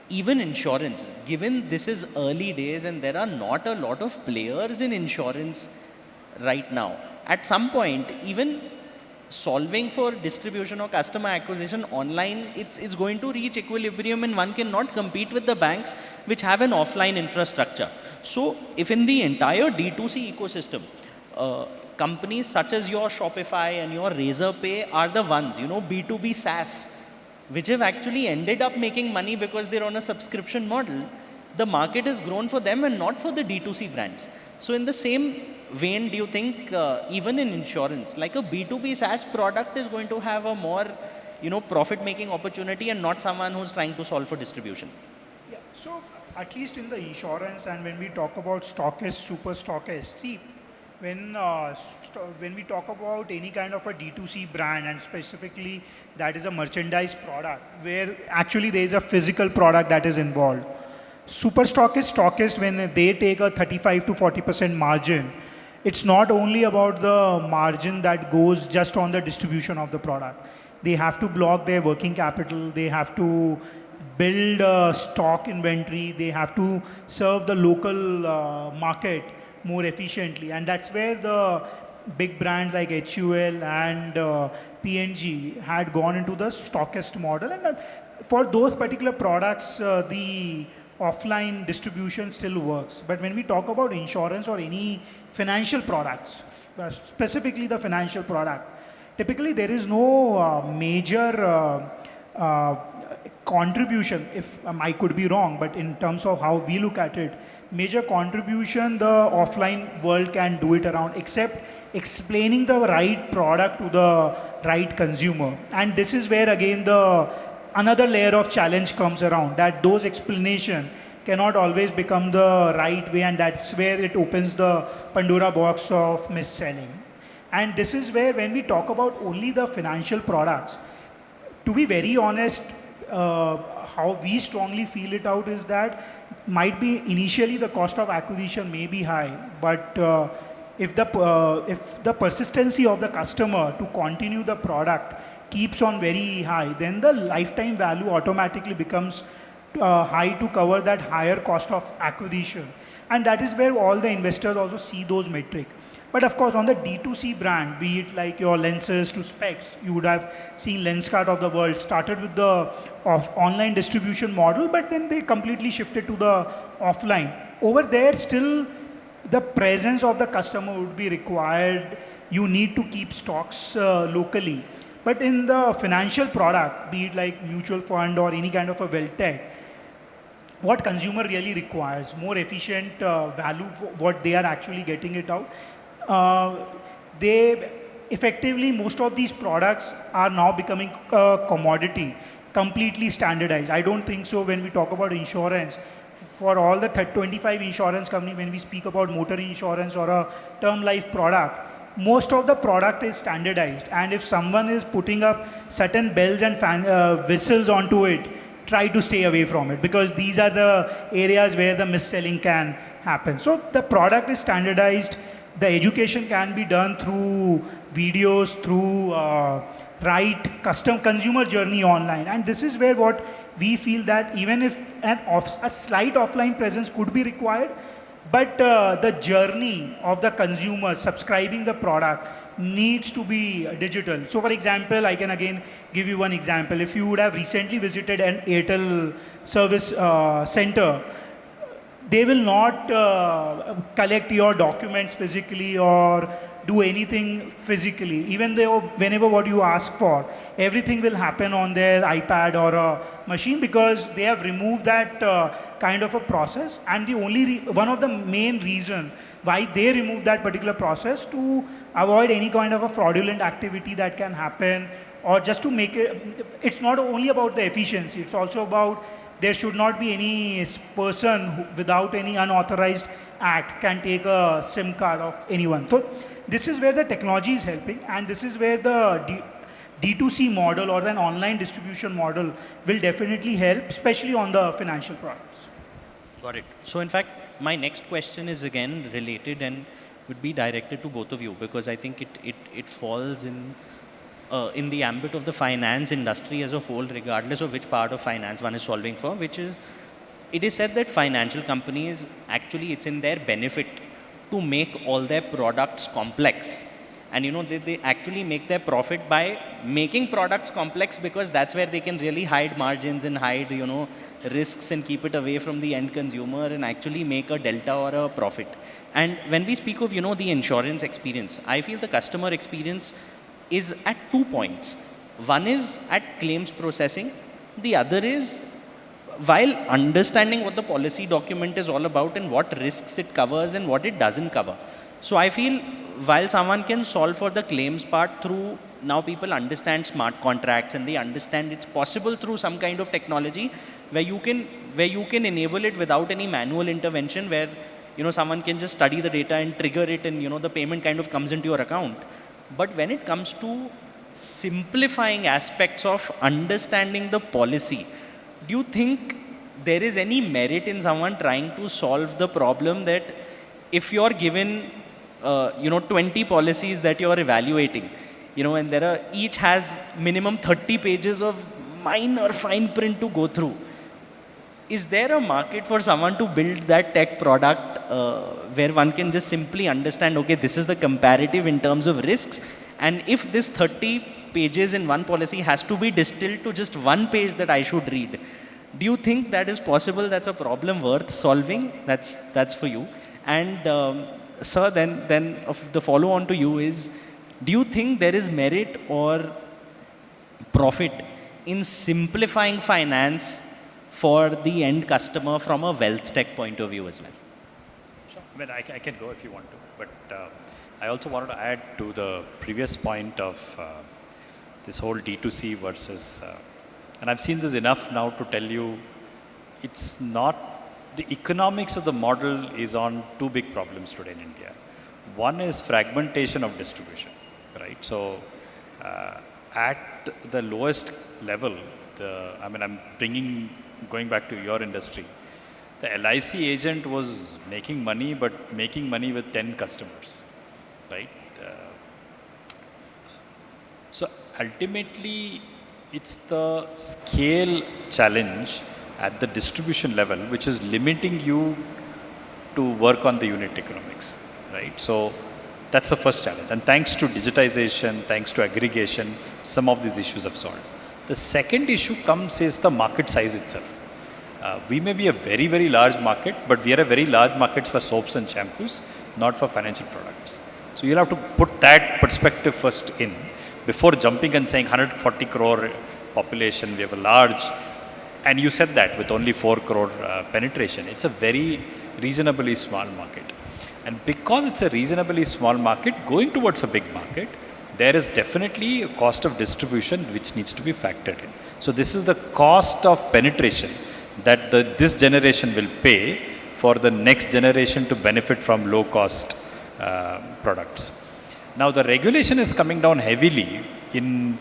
even insurance, given this is early days and there are not a lot of players in insurance right now, at some point, even solving for distribution or customer acquisition online, it's going to reach equilibrium, and one cannot compete with the banks which have an offline infrastructure. So if in the entire D2C ecosystem, companies such as your Shopify and your Razorpay are the ones, B2B SaaS, which have actually ended up making money because they're on a subscription model, the market has grown for them and not for the D2C brands. So in the same vein, do you think even in insurance, like a B2B SaaS product is going to have a more, profit-making opportunity and not someone who's trying to solve for distribution? Yeah. So at least in the insurance, and when we talk about stockist, super stockist, see, when we talk about any kind of a D2C brand, and specifically that is a merchandise product, where actually there is a physical product that is involved. Super stockist, when they take a 35 to 40% margin, it's not only about the margin that goes just on the distribution of the product. They have to block their working capital, they have to build a stock inventory, they have to serve the local market more efficiently. And that's where the big brands like HUL and P&G had gone into the stockist model. And for those particular products, the offline distribution still works. But when we talk about insurance or any financial products, specifically the financial product, typically there is no major contribution, if I could be wrong, but in terms of how we look at it, major contribution the offline world can do it around, except explaining the right product to the right consumer. And this is where again another layer of challenge comes around, that those explanation cannot always become the right way, and that's where it opens the Pandora box of mis-selling. And this is where, when we talk about only the financial products, to be very honest, how we strongly feel it out is that might be initially the cost of acquisition may be high, but if the persistency of the customer to continue the product keeps on very high, then the lifetime value automatically becomes high to cover that higher cost of acquisition. And that is where all the investors also see those metrics. But of course, on the D2C brand, be it like your lenses to specs, you would have seen Lenskart of the world started with the online distribution model, but then they completely shifted to the offline. Over there, still the presence of the customer would be required. You need to keep stocks locally. But in the financial product, be it like mutual fund or any kind of a wealth tech, what consumer really requires, more efficient value, what they are actually getting it out. They effectively, most of these products are now becoming a commodity, completely standardized. I don't think so when we talk about insurance. For all the 25 insurance companies, when we speak about motor insurance or a term life product, most of the product is standardized. And if someone is putting up certain bells and whistles onto it, try to stay away from it, because these are the areas where the mis-selling can happen. So the product is standardized. The education can be done through videos, through right custom consumer journey online. And this is where what we feel that even if a slight offline presence could be required, but the journey of the consumer subscribing the product needs to be digital. So for example, I can again give you one example. If you would have recently visited an Airtel service center, they will not collect your documents physically or do anything physically. Even though whenever what you ask for, everything will happen on their iPad or a machine, because they have removed that kind of a process. And the only one of the main reason why they remove that particular process, to avoid any kind of a fraudulent activity that can happen, or just to make it, it's not only about the efficiency, it's also about there should not be any person who, without any unauthorized act, can take a SIM card of anyone. So this is where the technology is helping, and this is where the D2C model or an online distribution model will definitely help, especially on the financial products. Got it. So in fact, my next question is again related and would be directed to both of you, because I think it falls in the ambit of the finance industry as a whole, regardless of which part of finance one is solving for, which is, it is said that financial companies, actually it's in their benefit to make all their products complex. And you know, they actually make their profit by making products complex, because that's where they can really hide margins and hide, you know, risks and keep it away from the end consumer and actually make a delta or a profit. And when we speak of, you know, the insurance experience, I feel the customer experience is at 2 points. One is at claims processing. The other is while understanding what the policy document is all about and what risks it covers and what it doesn't cover. So I feel while someone can solve for the claims part through, now people understand smart contracts and they understand it's possible through some kind of technology where you can enable it without any manual intervention, where, you know, someone can just study the data and trigger it, and, you know, the payment kind of comes into your account. But when it comes to simplifying aspects of understanding the policy, do you think there is any merit in someone trying to solve the problem that if you're given, 20 policies that you're evaluating, you know, and each has minimum 30 pages of minor fine print to go through, is there a market for someone to build that tech product where one can just simply understand, okay, this is the comparative in terms of risks, and if this 30 pages in one policy has to be distilled to just one page that I should read, Do you think that is possible? That's a problem worth solving? That's for you. And sir, then of the follow on to you is, do you think there is merit or profit in simplifying finance for the end customer from a wealth tech point of view as well? Sure. I mean, I can go if you want to, but I also wanted to add to the previous point of this whole D2C versus, and I've seen this enough now to tell you, it's not, the economics of the model is on two big problems today in India. One is fragmentation of distribution, right? So at the lowest level, I'm going back to your industry, the LIC agent was making money, but making money with 10 customers, right? So ultimately, it's the scale challenge at the distribution level, which is limiting you to work on the unit economics, right? So that's the first challenge. And thanks to digitization, thanks to aggregation, some of these issues have solved. The second issue is the market size itself. We may be a very, very large market, but we are a very large market for soaps and shampoos, not for financial products. So you'll have to put that perspective first in before jumping and saying 140 crore population, we have a large, and you said that with only 4 crore penetration. It's a very reasonably small market. And because it's a reasonably small market, going towards a big market, there is definitely a cost of distribution which needs to be factored in. So this is the cost of penetration that this generation will pay for the next generation to benefit from low cost products. Now the regulation is coming down heavily in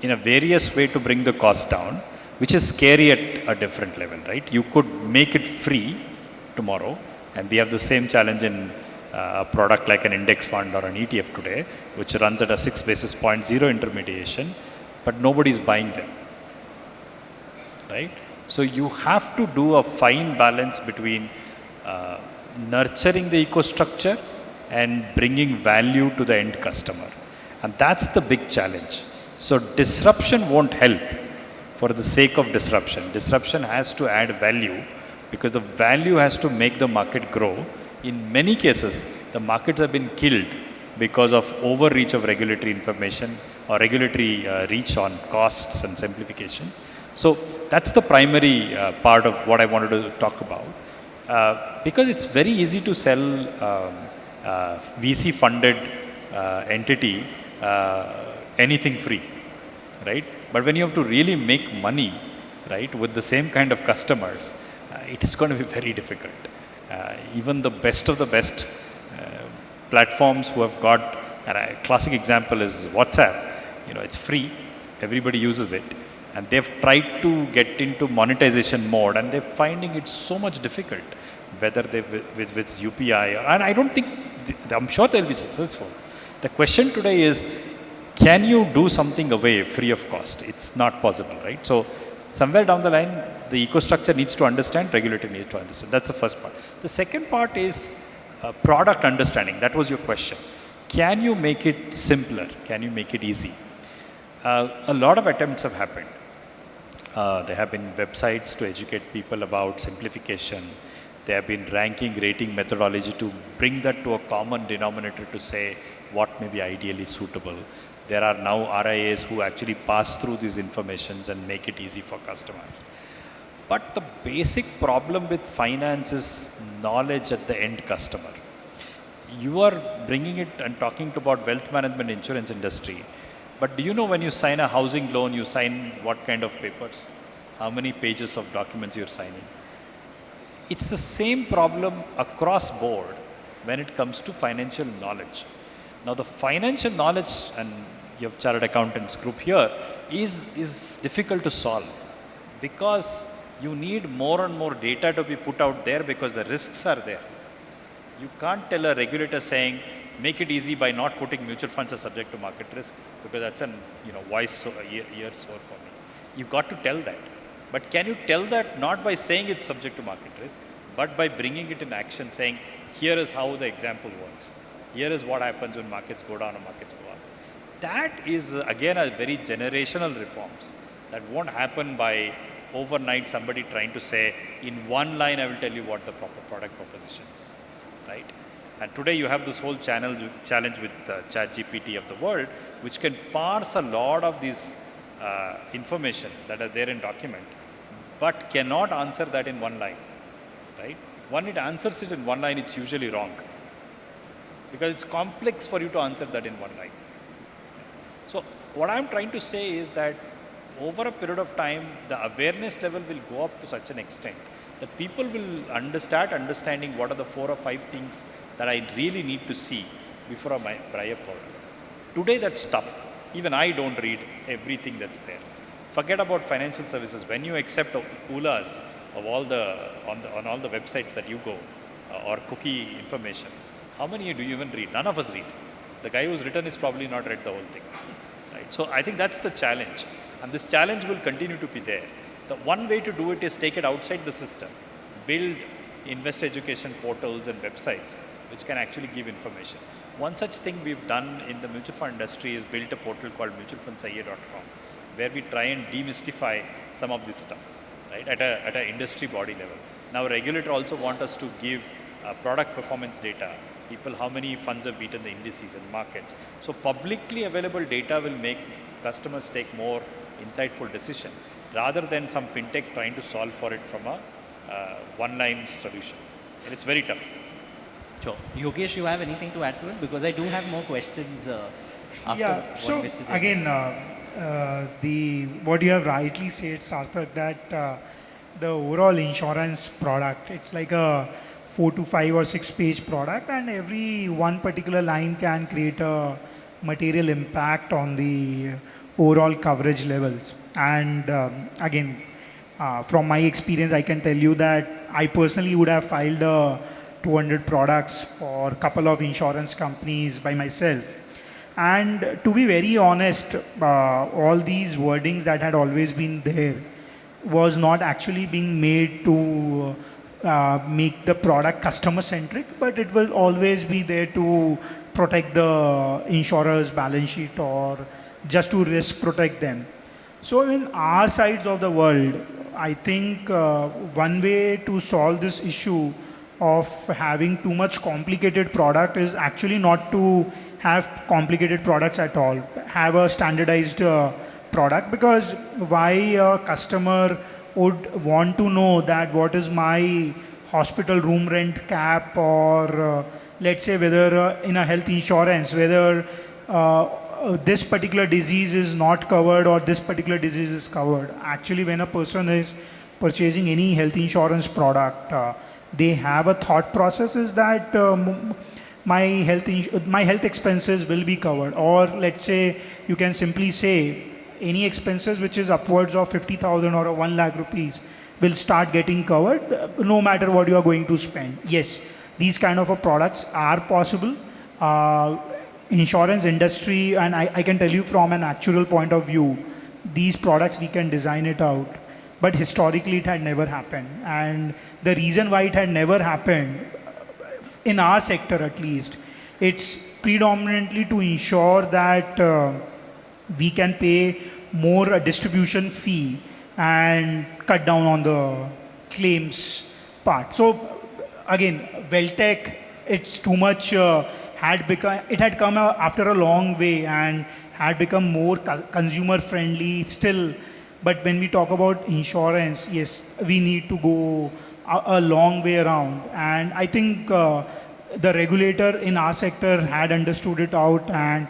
a various way to bring the cost down, which is scary at a different level, right? You could make it free tomorrow, and we have the same challenge in a product like an index fund or an ETF today, which runs at a 6 basis point zero intermediation, but nobody is buying them, right? So you have to do a fine balance between nurturing the ecostructure and bringing value to the end customer. And that's the big challenge. So disruption won't help for the sake of disruption. Disruption has to add value because the value has to make the market grow. In many cases, the markets have been killed because of overreach of regulatory information or regulatory reach on costs and simplification. So that's the primary part of what I wanted to talk about. Because it's very easy to sell VC funded entity anything free, right? But when you have to really make money, right, with the same kind of customers, it is going to be very difficult. Even the best of the best platforms who have got, and a classic example is WhatsApp, it's free, everybody uses it. And they've tried to get into monetization mode, and they're finding it so much difficult, whether they with UPI, and I don't think, I'm sure they'll be successful. The question today is, can you do something away free of cost? It's not possible, right? So somewhere down the line, the ecostructure needs to understand, regulator needs to understand. That's the first part. The second part is product understanding. That was your question. Can you make it simpler? Can you make it easy? A lot of attempts have happened. There have been websites to educate people about simplification. There have been ranking, rating methodology to bring that to a common denominator to say what may be ideally suitable. There are now RIAs who actually pass through these informations and make it easy for customers. But the basic problem with finance is knowledge at the end customer. You are bringing it and talking about wealth management insurance industry. But do you know when you sign a housing loan, you sign what kind of papers? How many pages of documents you're signing? It's the same problem across board when it comes to financial knowledge. Now the financial knowledge, and you have chartered accountants group here, is difficult to solve because you need more and more data to be put out there because the risks are there. You can't tell a regulator saying, make it easy by not putting mutual funds as subject to market risk, because that's an voice ear sore for me. You've got to tell that. But can you tell that not by saying it's subject to market risk, but by bringing it in action, saying, here is how the example works. Here is what happens when markets go down and markets go up. That is, again, a very generational reforms that won't happen by overnight somebody trying to say, in one line I will tell you what the proper product proposition is, right? And today you have this whole challenge with ChatGPT of the world, which can parse a lot of these information that are there in document, but cannot answer that in one line, right? When it answers it in one line, it's usually wrong, because it's complex for you to answer that in one line. So what I'm trying to say is that over a period of time, the awareness level will go up to such an extent that people will start understanding what are the 4 or 5 things that I really need to see before I buy a product. Today that's tough. Even I don't read everything that's there. Forget about financial services. When you accept ULAs of all on all the websites that you go, or cookie information, how many do you even read? None of us read. The guy who's written is probably not read the whole thing, right? So I think that's the challenge, and this challenge will continue to be there. The one way to do it is take it outside the system, build investor education portals and websites which can actually give information. One such thing we've done in the mutual fund industry is built a portal called mutualfundsia.com, where we try and demystify some of this stuff, right, at an industry body level. Now, regulator also want us to give product performance data, people how many funds have beaten the indices and markets. So publicly available data will make customers take more insightful decision, rather than some FinTech trying to solve for it from a one-line solution. And it's very tough. Sure. Yogesh, you have anything to add to it? Because I do have more questions after Yeah, so what Mr. Jain again, said. what you have rightly said, Sarthak, that the overall insurance product, it's like a 4 to 5 or 6 page product, and every one particular line can create a material impact on the overall coverage levels. And again, from my experience, I can tell you that I personally would have filed 200 products for a couple of insurance companies by myself. And to be very honest, all these wordings that had always been there was not actually being made to make the product customer centric, but it will always be there to protect the insurer's balance sheet or just to risk protect them. So in our sides of the world, I think one way to solve this issue of having too much complicated product is actually not to have complicated products at all. Have a standardized product, because why a customer would want to know that what is my hospital room rent cap, or let's say whether in a health insurance, whether this particular disease is not covered or this particular disease is covered. Actually, when a person is purchasing any health insurance product, they have a thought process is that my health expenses will be covered, or let's say you can simply say any expenses which is upwards of 50,000 or 1 lakh rupees will start getting covered no matter what you are going to spend. Yes, these kind of products are possible. Insurance industry, and I can tell you from an actual point of view, these products we can design it out, but historically it had never happened. And the reason why it had never happened, in our sector at least, it's predominantly to ensure that we can pay more distribution fee and cut down on the claims part. So again, Welltech, it's too much it had come after a long way and had become more consumer friendly still. But when we talk about insurance, yes, we need to go a long way around. And I think the regulator in our sector had understood it out and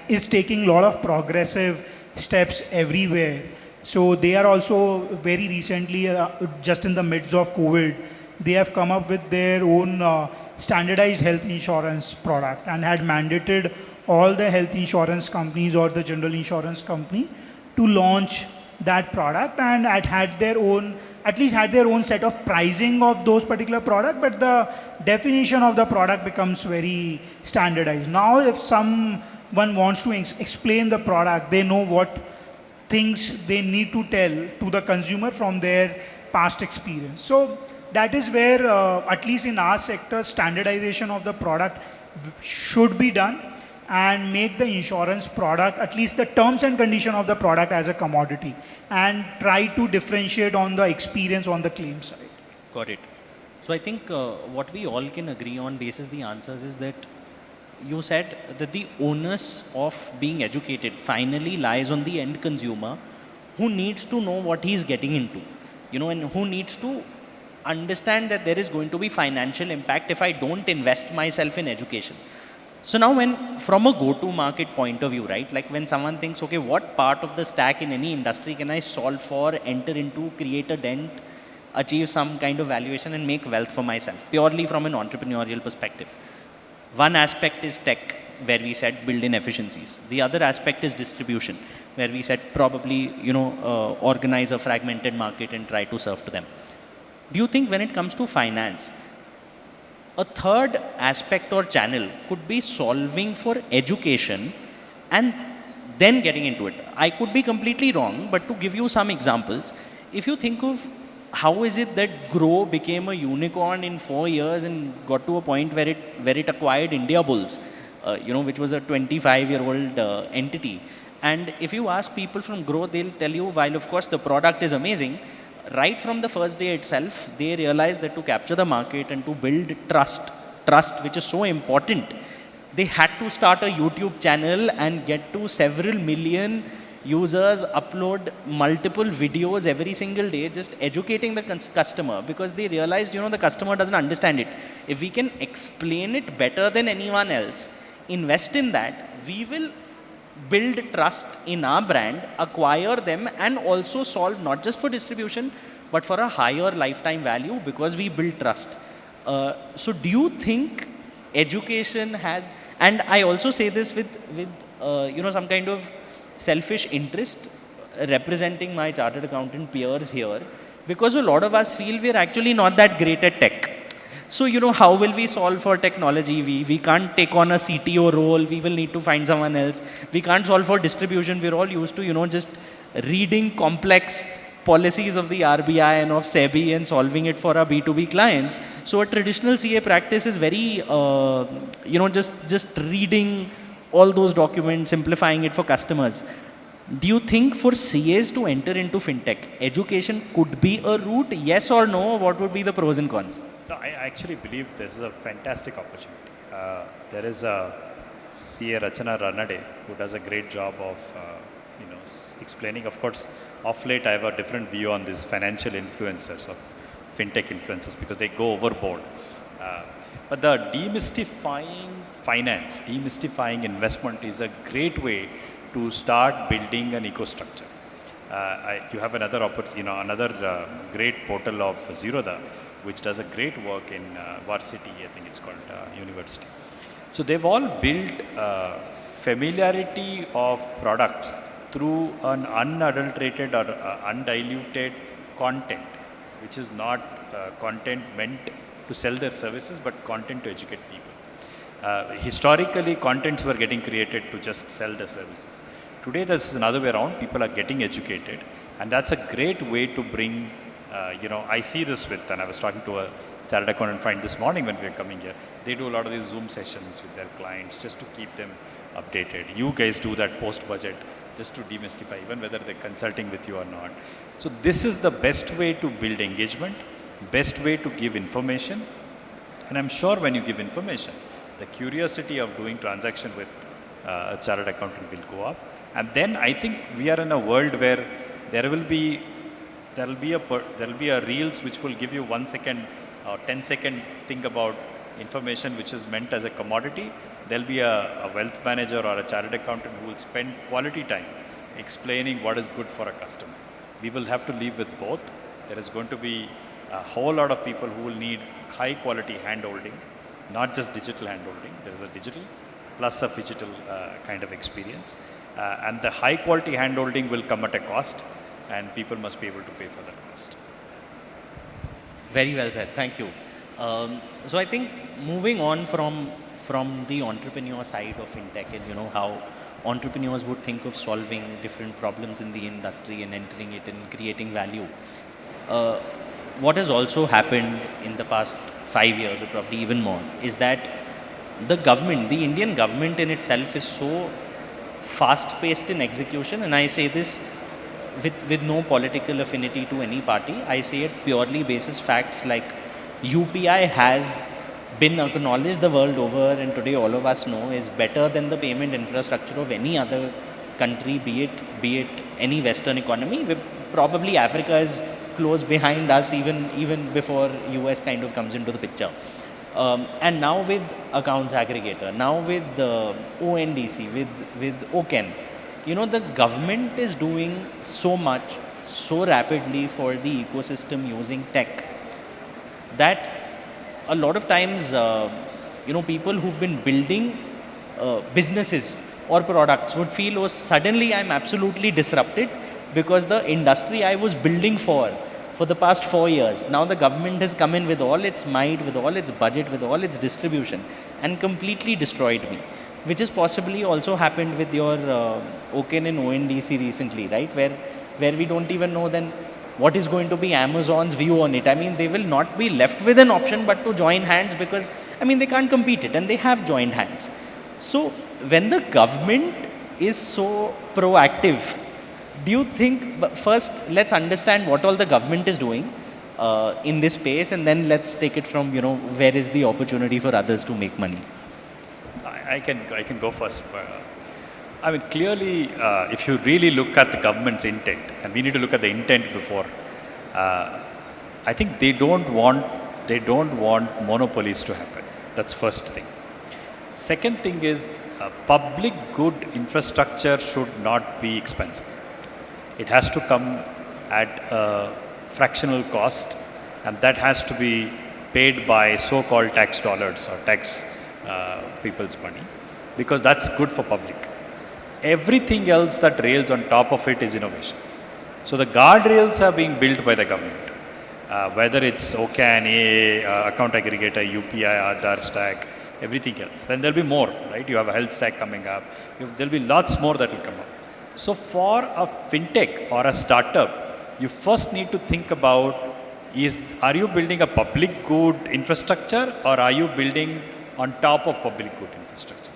is taking a lot of progressive steps everywhere. So they are also very recently, just in the midst of COVID, they have come up with their own standardized health insurance product and had mandated all the health insurance companies or the general insurance company to launch that product, and had their own, at least had their own set of pricing of those particular product, but the definition of the product becomes very standardized. Now if someone wants to explain the product, they know what things they need to tell to the consumer from their past experience. So that is where, at least in our sector, standardization of the product should be done. and make the insurance product, at least the terms and condition of the product as a commodity, and try to differentiate on the experience on the claim side. Got it. So I think what we all can agree on basis the answers is that you said that the onus of being educated finally lies on the end consumer, who needs to know what he's getting into, and who needs to understand that there is going to be financial impact if I don't invest myself in education. So now when, from a go-to-market point of view, right, like when someone thinks, okay, what part of the stack in any industry can I solve for, enter into, create a dent, achieve some kind of valuation and make wealth for myself, purely from an entrepreneurial perspective. One aspect is tech, where we said build in efficiencies. The other aspect is distribution, where we said probably, organize a fragmented market and try to serve to them. Do you think when it comes to finance, a third aspect or channel could be solving for education and then getting into it? I could be completely wrong, but to give you some examples, if you think of how is it that Grow became a unicorn in 4 years and got to a point where it acquired India Bulls, which was a 25-year-old entity. And if you ask people from Grow, they'll tell you, while of course the product is amazing, right from the first day itself, they realized that to capture the market and to build trust, which is so important, they had to start a YouTube channel and get to several million users, upload multiple videos every single day, just educating the customer, because they realized, the customer doesn't understand it. If we can explain it better than anyone else, invest in that, we will build trust in our brand, acquire them, and also solve not just for distribution, but for a higher lifetime value, because we build trust. So do you think education has, and I also say this with some kind of selfish interest, representing my chartered accountant peers here, because a lot of us feel we're actually not that great at tech. So, how will we solve for technology? We can't take on a CTO role. We will need to find someone else. We can't solve for distribution. We're all used to, just reading complex policies of the RBI and of SEBI and solving it for our B2B clients. So a traditional CA practice is very, just reading all those documents, simplifying it for customers. Do you think for CAs to enter into FinTech, education could be a route? Yes or no? What would be the pros and cons? No, I actually believe this is a fantastic opportunity. There is a CA Rachana Ranade who does a great job of explaining. Of course, of late I have a different view on these financial influencers of FinTech influencers, because they go overboard. But the demystifying finance, demystifying investment is a great way to start building an ecostructure. You have another great portal of Zerodha, which does a great work in Varsity, I think it's called University. So they've all built familiarity of products through an unadulterated or undiluted content, which is not content meant to sell their services, but content to educate people. Historically, contents were getting created to just sell their services. Today, this is another way around. People are getting educated, and that's a great way to bring, I see this with, and I was talking to a chartered accountant friend this morning when we were coming here. They do a lot of these Zoom sessions with their clients just to keep them updated. You guys do that post-budget just to demystify, even whether they're consulting with you or not. So this is the best way to build engagement, best way to give information. And I'm sure when you give information, the curiosity of doing transaction with a chartered accountant will go up. And then I think we are in a world where there will be a reels which will give you 1 second or 10-second think about information which is meant as a commodity. There'll be a wealth manager or a chartered accountant who will spend quality time explaining what is good for a customer. We will have to live with both. There is going to be a whole lot of people who will need high quality hand-holding, not just digital hand-holding. There is a digital plus a phygital kind of experience. And the high quality hand-holding will come at a cost, and people must be able to pay for that cost. Very well said. Thank you. So I think moving on from the entrepreneur side of FinTech and how entrepreneurs would think of solving different problems in the industry and entering it and creating value. What has also happened in the past 5 years, or probably even more, is that the government, the Indian government in itself is so fast-paced in execution, and I say this with no political affinity to any party. I say it purely basis facts like UPI has been acknowledged the world over, and today all of us know is better than the payment infrastructure of any other country, be it any Western economy. Probably Africa is close behind us even before US kind of comes into the picture. And now with accounts aggregator, now with ONDC, with OCEN, the government is doing so much, so rapidly for the ecosystem using tech that a lot of times, people who've been building businesses or products would feel, oh, suddenly I'm absolutely disrupted because the industry I was building for the past 4 years, now the government has come in with all its might, with all its budget, with all its distribution, and completely destroyed me. Which has possibly also happened with your OCEN and ONDC recently, right? Where we don't even know then what is going to be Amazon's view on it. I mean, they will not be left with an option but to join hands because, they can't compete it, and they have joined hands. So when the government is so proactive, do you think, first let's understand what all the government is doing in this space, and then let's take it from, where is the opportunity for others to make money? I can go first. Clearly, if you really look at the government's intent, and we need to look at the intent before, I think they don't want monopolies to happen. That's first thing. Second thing is, public good infrastructure should not be expensive. It has to come at a fractional cost, and that has to be paid by so-called tax dollars or tax people's money, because that's good for public. Everything else that rails on top of it is innovation. So the guardrails are being built by the government, whether it's OCEN, AA, account aggregator, UPI, Aadhaar stack, everything else. Then there'll be more, right? You have a health stack coming up. There'll be lots more that will come up. So for a fintech or a startup, you first need to think about are you building a public good infrastructure, or are you building on top of public good infrastructure?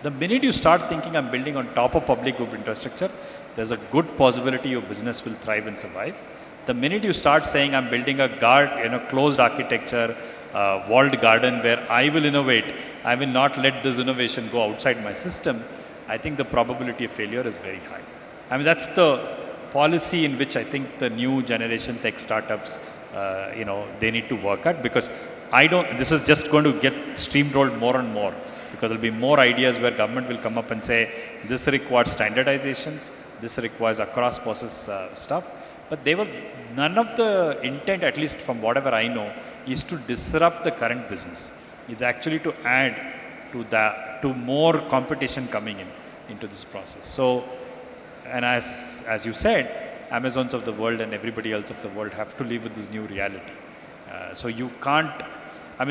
The minute you start thinking I'm building on top of public good infrastructure, there's a good possibility your business will thrive and survive. The minute you start saying I'm building a closed architecture, walled garden where I will innovate, I will not let this innovation go outside my system, I think the probability of failure is very high. That's the policy in which I think the new generation tech startups, they need to work at, because this is just going to get steamrolled more and more, because there'll be more ideas where government will come up and say, this requires standardizations, this requires across process stuff. But none of the intent, at least from whatever I know, is to disrupt the current business. It's actually to add to more competition coming into this process. So, and as you said, Amazons of the world and everybody else of the world have to live with this new reality. So you can't,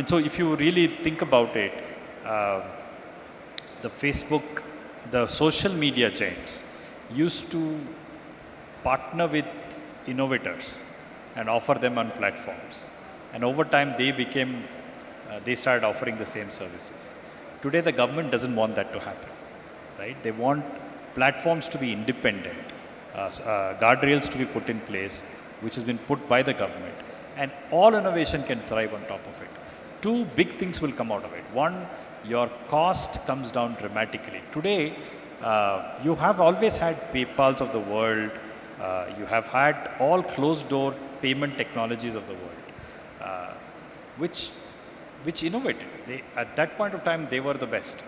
so if you really think about it, the Facebook, the social media giants used to partner with innovators and offer them on platforms. And over time they started offering the same services. Today the government doesn't want that to happen, right? They want platforms to be independent, guardrails to be put in place, which has been put by the government, and all innovation can thrive on top of it. Two big things will come out of it. One, your cost comes down dramatically. Today, you have always had PayPals of the world, you have had all closed door payment technologies of the world, which innovated. At that point of time, they were the best,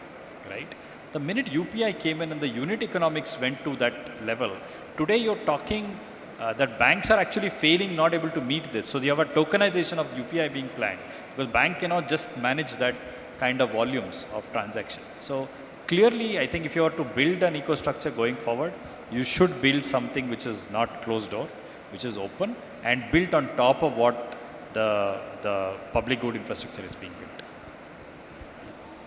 right? The minute UPI came in and the unit economics went to that level, today you're talking that banks are actually failing, not able to meet this. So you have a tokenization of UPI being planned, because bank cannot just manage that kind of volumes of transaction. So clearly, I think if you are to build an ecostructure going forward, you should build something which is not closed door, which is open, and built on top of what the public good infrastructure is being built.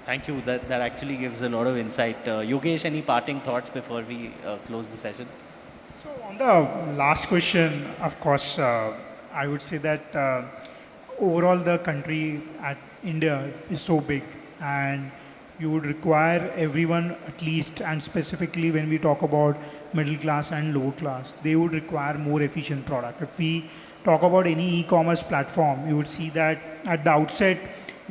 Thank you. That actually gives a lot of insight. Yogesh, any parting thoughts before we close the session? So on the last question, of course, I would say that overall the country at India is so big, and You would require everyone at least, and specifically when we talk about middle class and lower class, they would require more efficient product. If we talk about any e-commerce platform, you would see that at the outset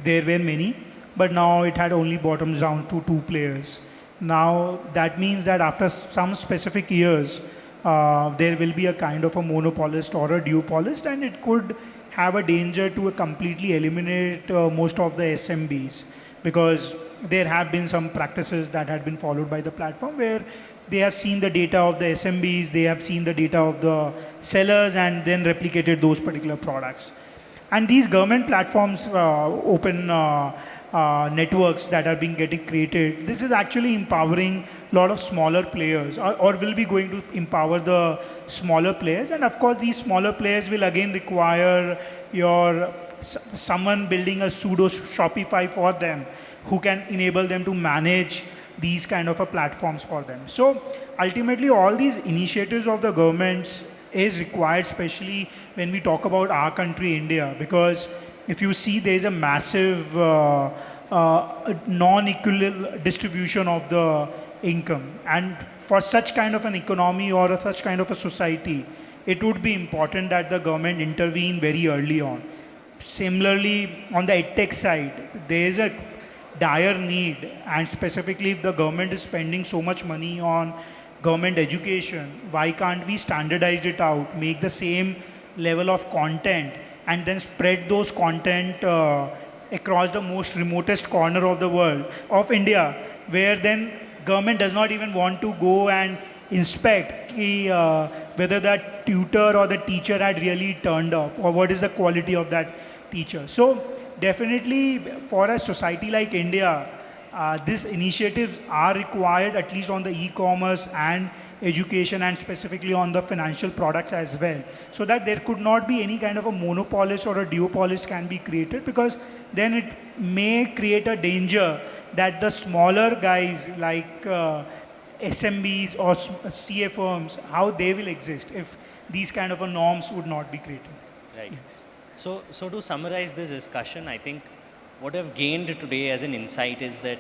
there were many, but now it had only bottoms down to 2 players. Now that means that after some specific years, there will be a kind of a monopolist or a duopolist, and it could have a danger to completely eliminate most of the SMBs, because there have been some practices that had been followed by the platform where they have seen the data of the SMBs, they have seen the data of the sellers, and then replicated those particular products. And these government platforms, open networks that are being getting created, this is actually empowering a lot of smaller players, or will be going to empower the smaller players. And of course, these smaller players will again require someone building a pseudo Shopify for them, who can enable them to manage these kind of platforms for them. So ultimately, all these initiatives of the governments is required, especially when we talk about our country, India, because if you see, there is a massive non-equal distribution of the income. And for such kind of an economy or such kind of a society, it would be important that the government intervene very early on. Similarly, on the edtech side, there is a dire need, and specifically if the government is spending so much money on government education, why can't we standardize it out, make the same level of content, and then spread those content across the most remotest corner of the world, of India, where then government does not even want to go and inspect whether that tutor or the teacher had really turned up, or what is the quality of that teacher. So definitely for a society like India, these initiatives are required, at least on the e-commerce and education, and specifically on the financial products as well, so that there could not be any kind of a monopolist or a duopolist can be created, because then it may create a danger that the smaller guys like SMBs or CA firms, how they will exist if these kind of norms would not be created. Right. So to summarize this discussion, I think what I've gained today as an insight is that,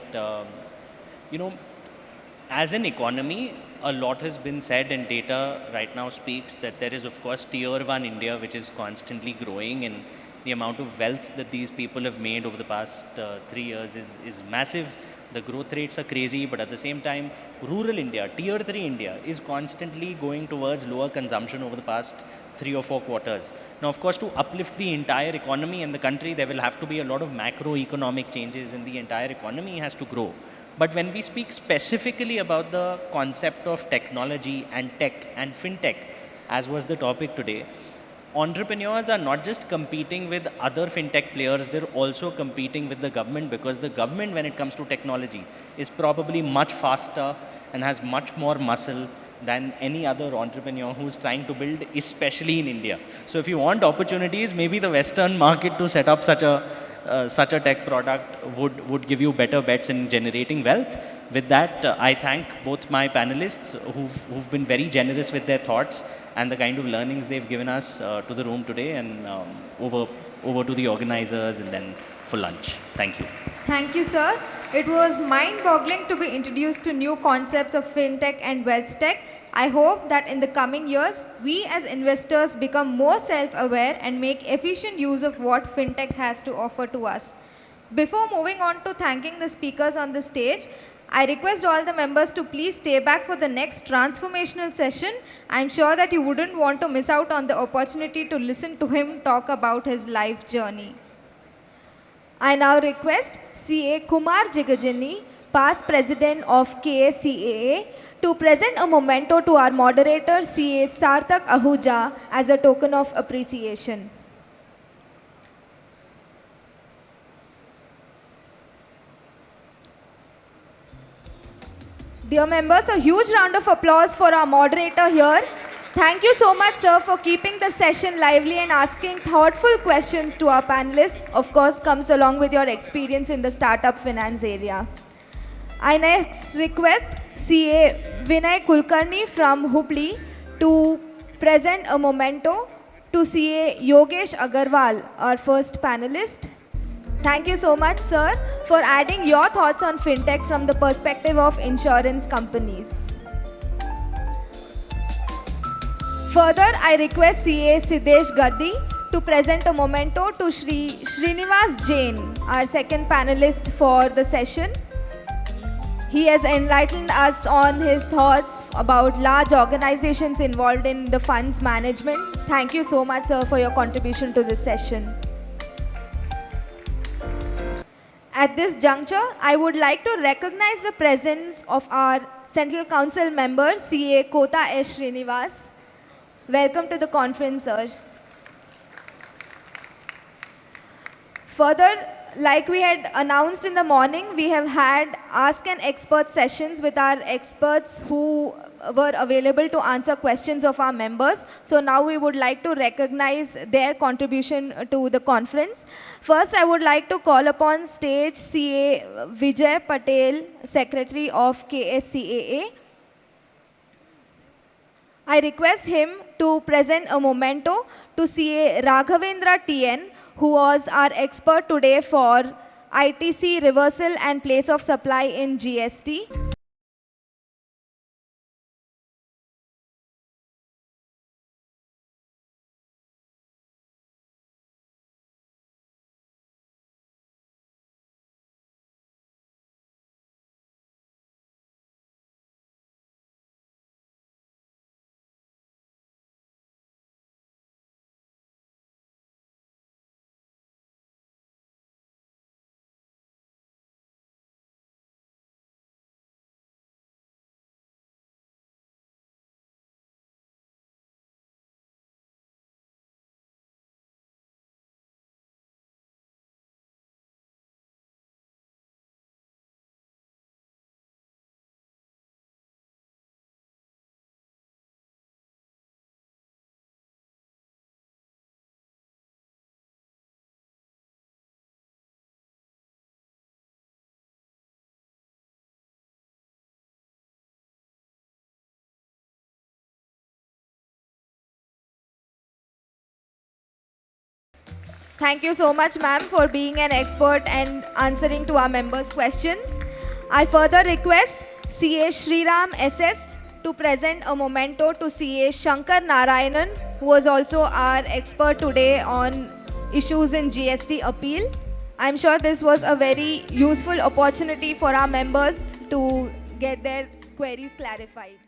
as an economy, a lot has been said, and data right now speaks that there is, of course, tier 1 India, which is constantly growing, and the amount of wealth that these people have made over the past 3 years is massive. The growth rates are crazy, but at the same time, rural India, tier 3 India, is constantly going towards lower consumption over the past 3 or 4 quarters. Now, of course, to uplift the entire economy and the country, there will have to be a lot of macroeconomic changes, and the entire economy has to grow. But when we speak specifically about the concept of technology and tech and FinTech, as was the topic today, entrepreneurs are not just competing with other FinTech players, they're also competing with the government, because the government, when it comes to technology, is probably much faster and has much more muscle than any other entrepreneur who's trying to build, especially in India. So if you want opportunities, maybe the Western market to set up such a tech product would give you better bets in generating wealth. With that, I thank both my panelists who've been very generous with their thoughts and the kind of learnings they've given us to the room today, and over to the organizers and then for lunch. Thank you. Thank you, sirs. It was mind-boggling to be introduced to new concepts of FinTech and wealth tech. I hope that in the coming years, we as investors become more self-aware and make efficient use of what FinTech has to offer to us. Before moving on to thanking the speakers on the stage, I request all the members to please stay back for the next transformational session. I'm sure that you wouldn't want to miss out on the opportunity to listen to him talk about his life journey. I now request CA Kumar Jigajani, past president of KSCAA, to present a memento to our moderator, CA Sarthak Ahuja, as a token of appreciation. Dear members, a huge round of applause for our moderator here. Thank you so much, sir, for keeping the session lively and asking thoughtful questions to our panelists. Of course, comes along with your experience in the startup finance area. I next request CA Vinay Kulkarni from Hubli to present a memento to CA Yogesh Agarwal, our first panelist. Thank you so much, sir, for adding your thoughts on FinTech from the perspective of insurance companies. Further, I request CA Siddesh Gaddi to present a memento to Shri Srinivas Jain, our second panelist for the session. He has enlightened us on his thoughts about large organizations involved in the funds management. Thank you so much, sir, for your contribution to this session. At this juncture, I would like to recognize the presence of our Central Council member, CA Kota S. Srinivas. Welcome to the conference, sir. Further, like we had announced in the morning, we have had Ask an Expert sessions with our experts who were available to answer questions of our members. So now we would like to recognize their contribution to the conference. First, I would like to call upon stage CA Vijay Patel, Secretary of KSCAA. I request him to present a memento to CA Raghavendra TN, who was our expert today for ITC reversal and place of supply in GST. Thank you so much, ma'am, for being an expert and answering to our members' questions. I further request CA Shriram SS to present a memento to CA Shankar Narayanan, who was also our expert today on issues in GST appeal. I'm sure this was a very useful opportunity for our members to get their queries clarified.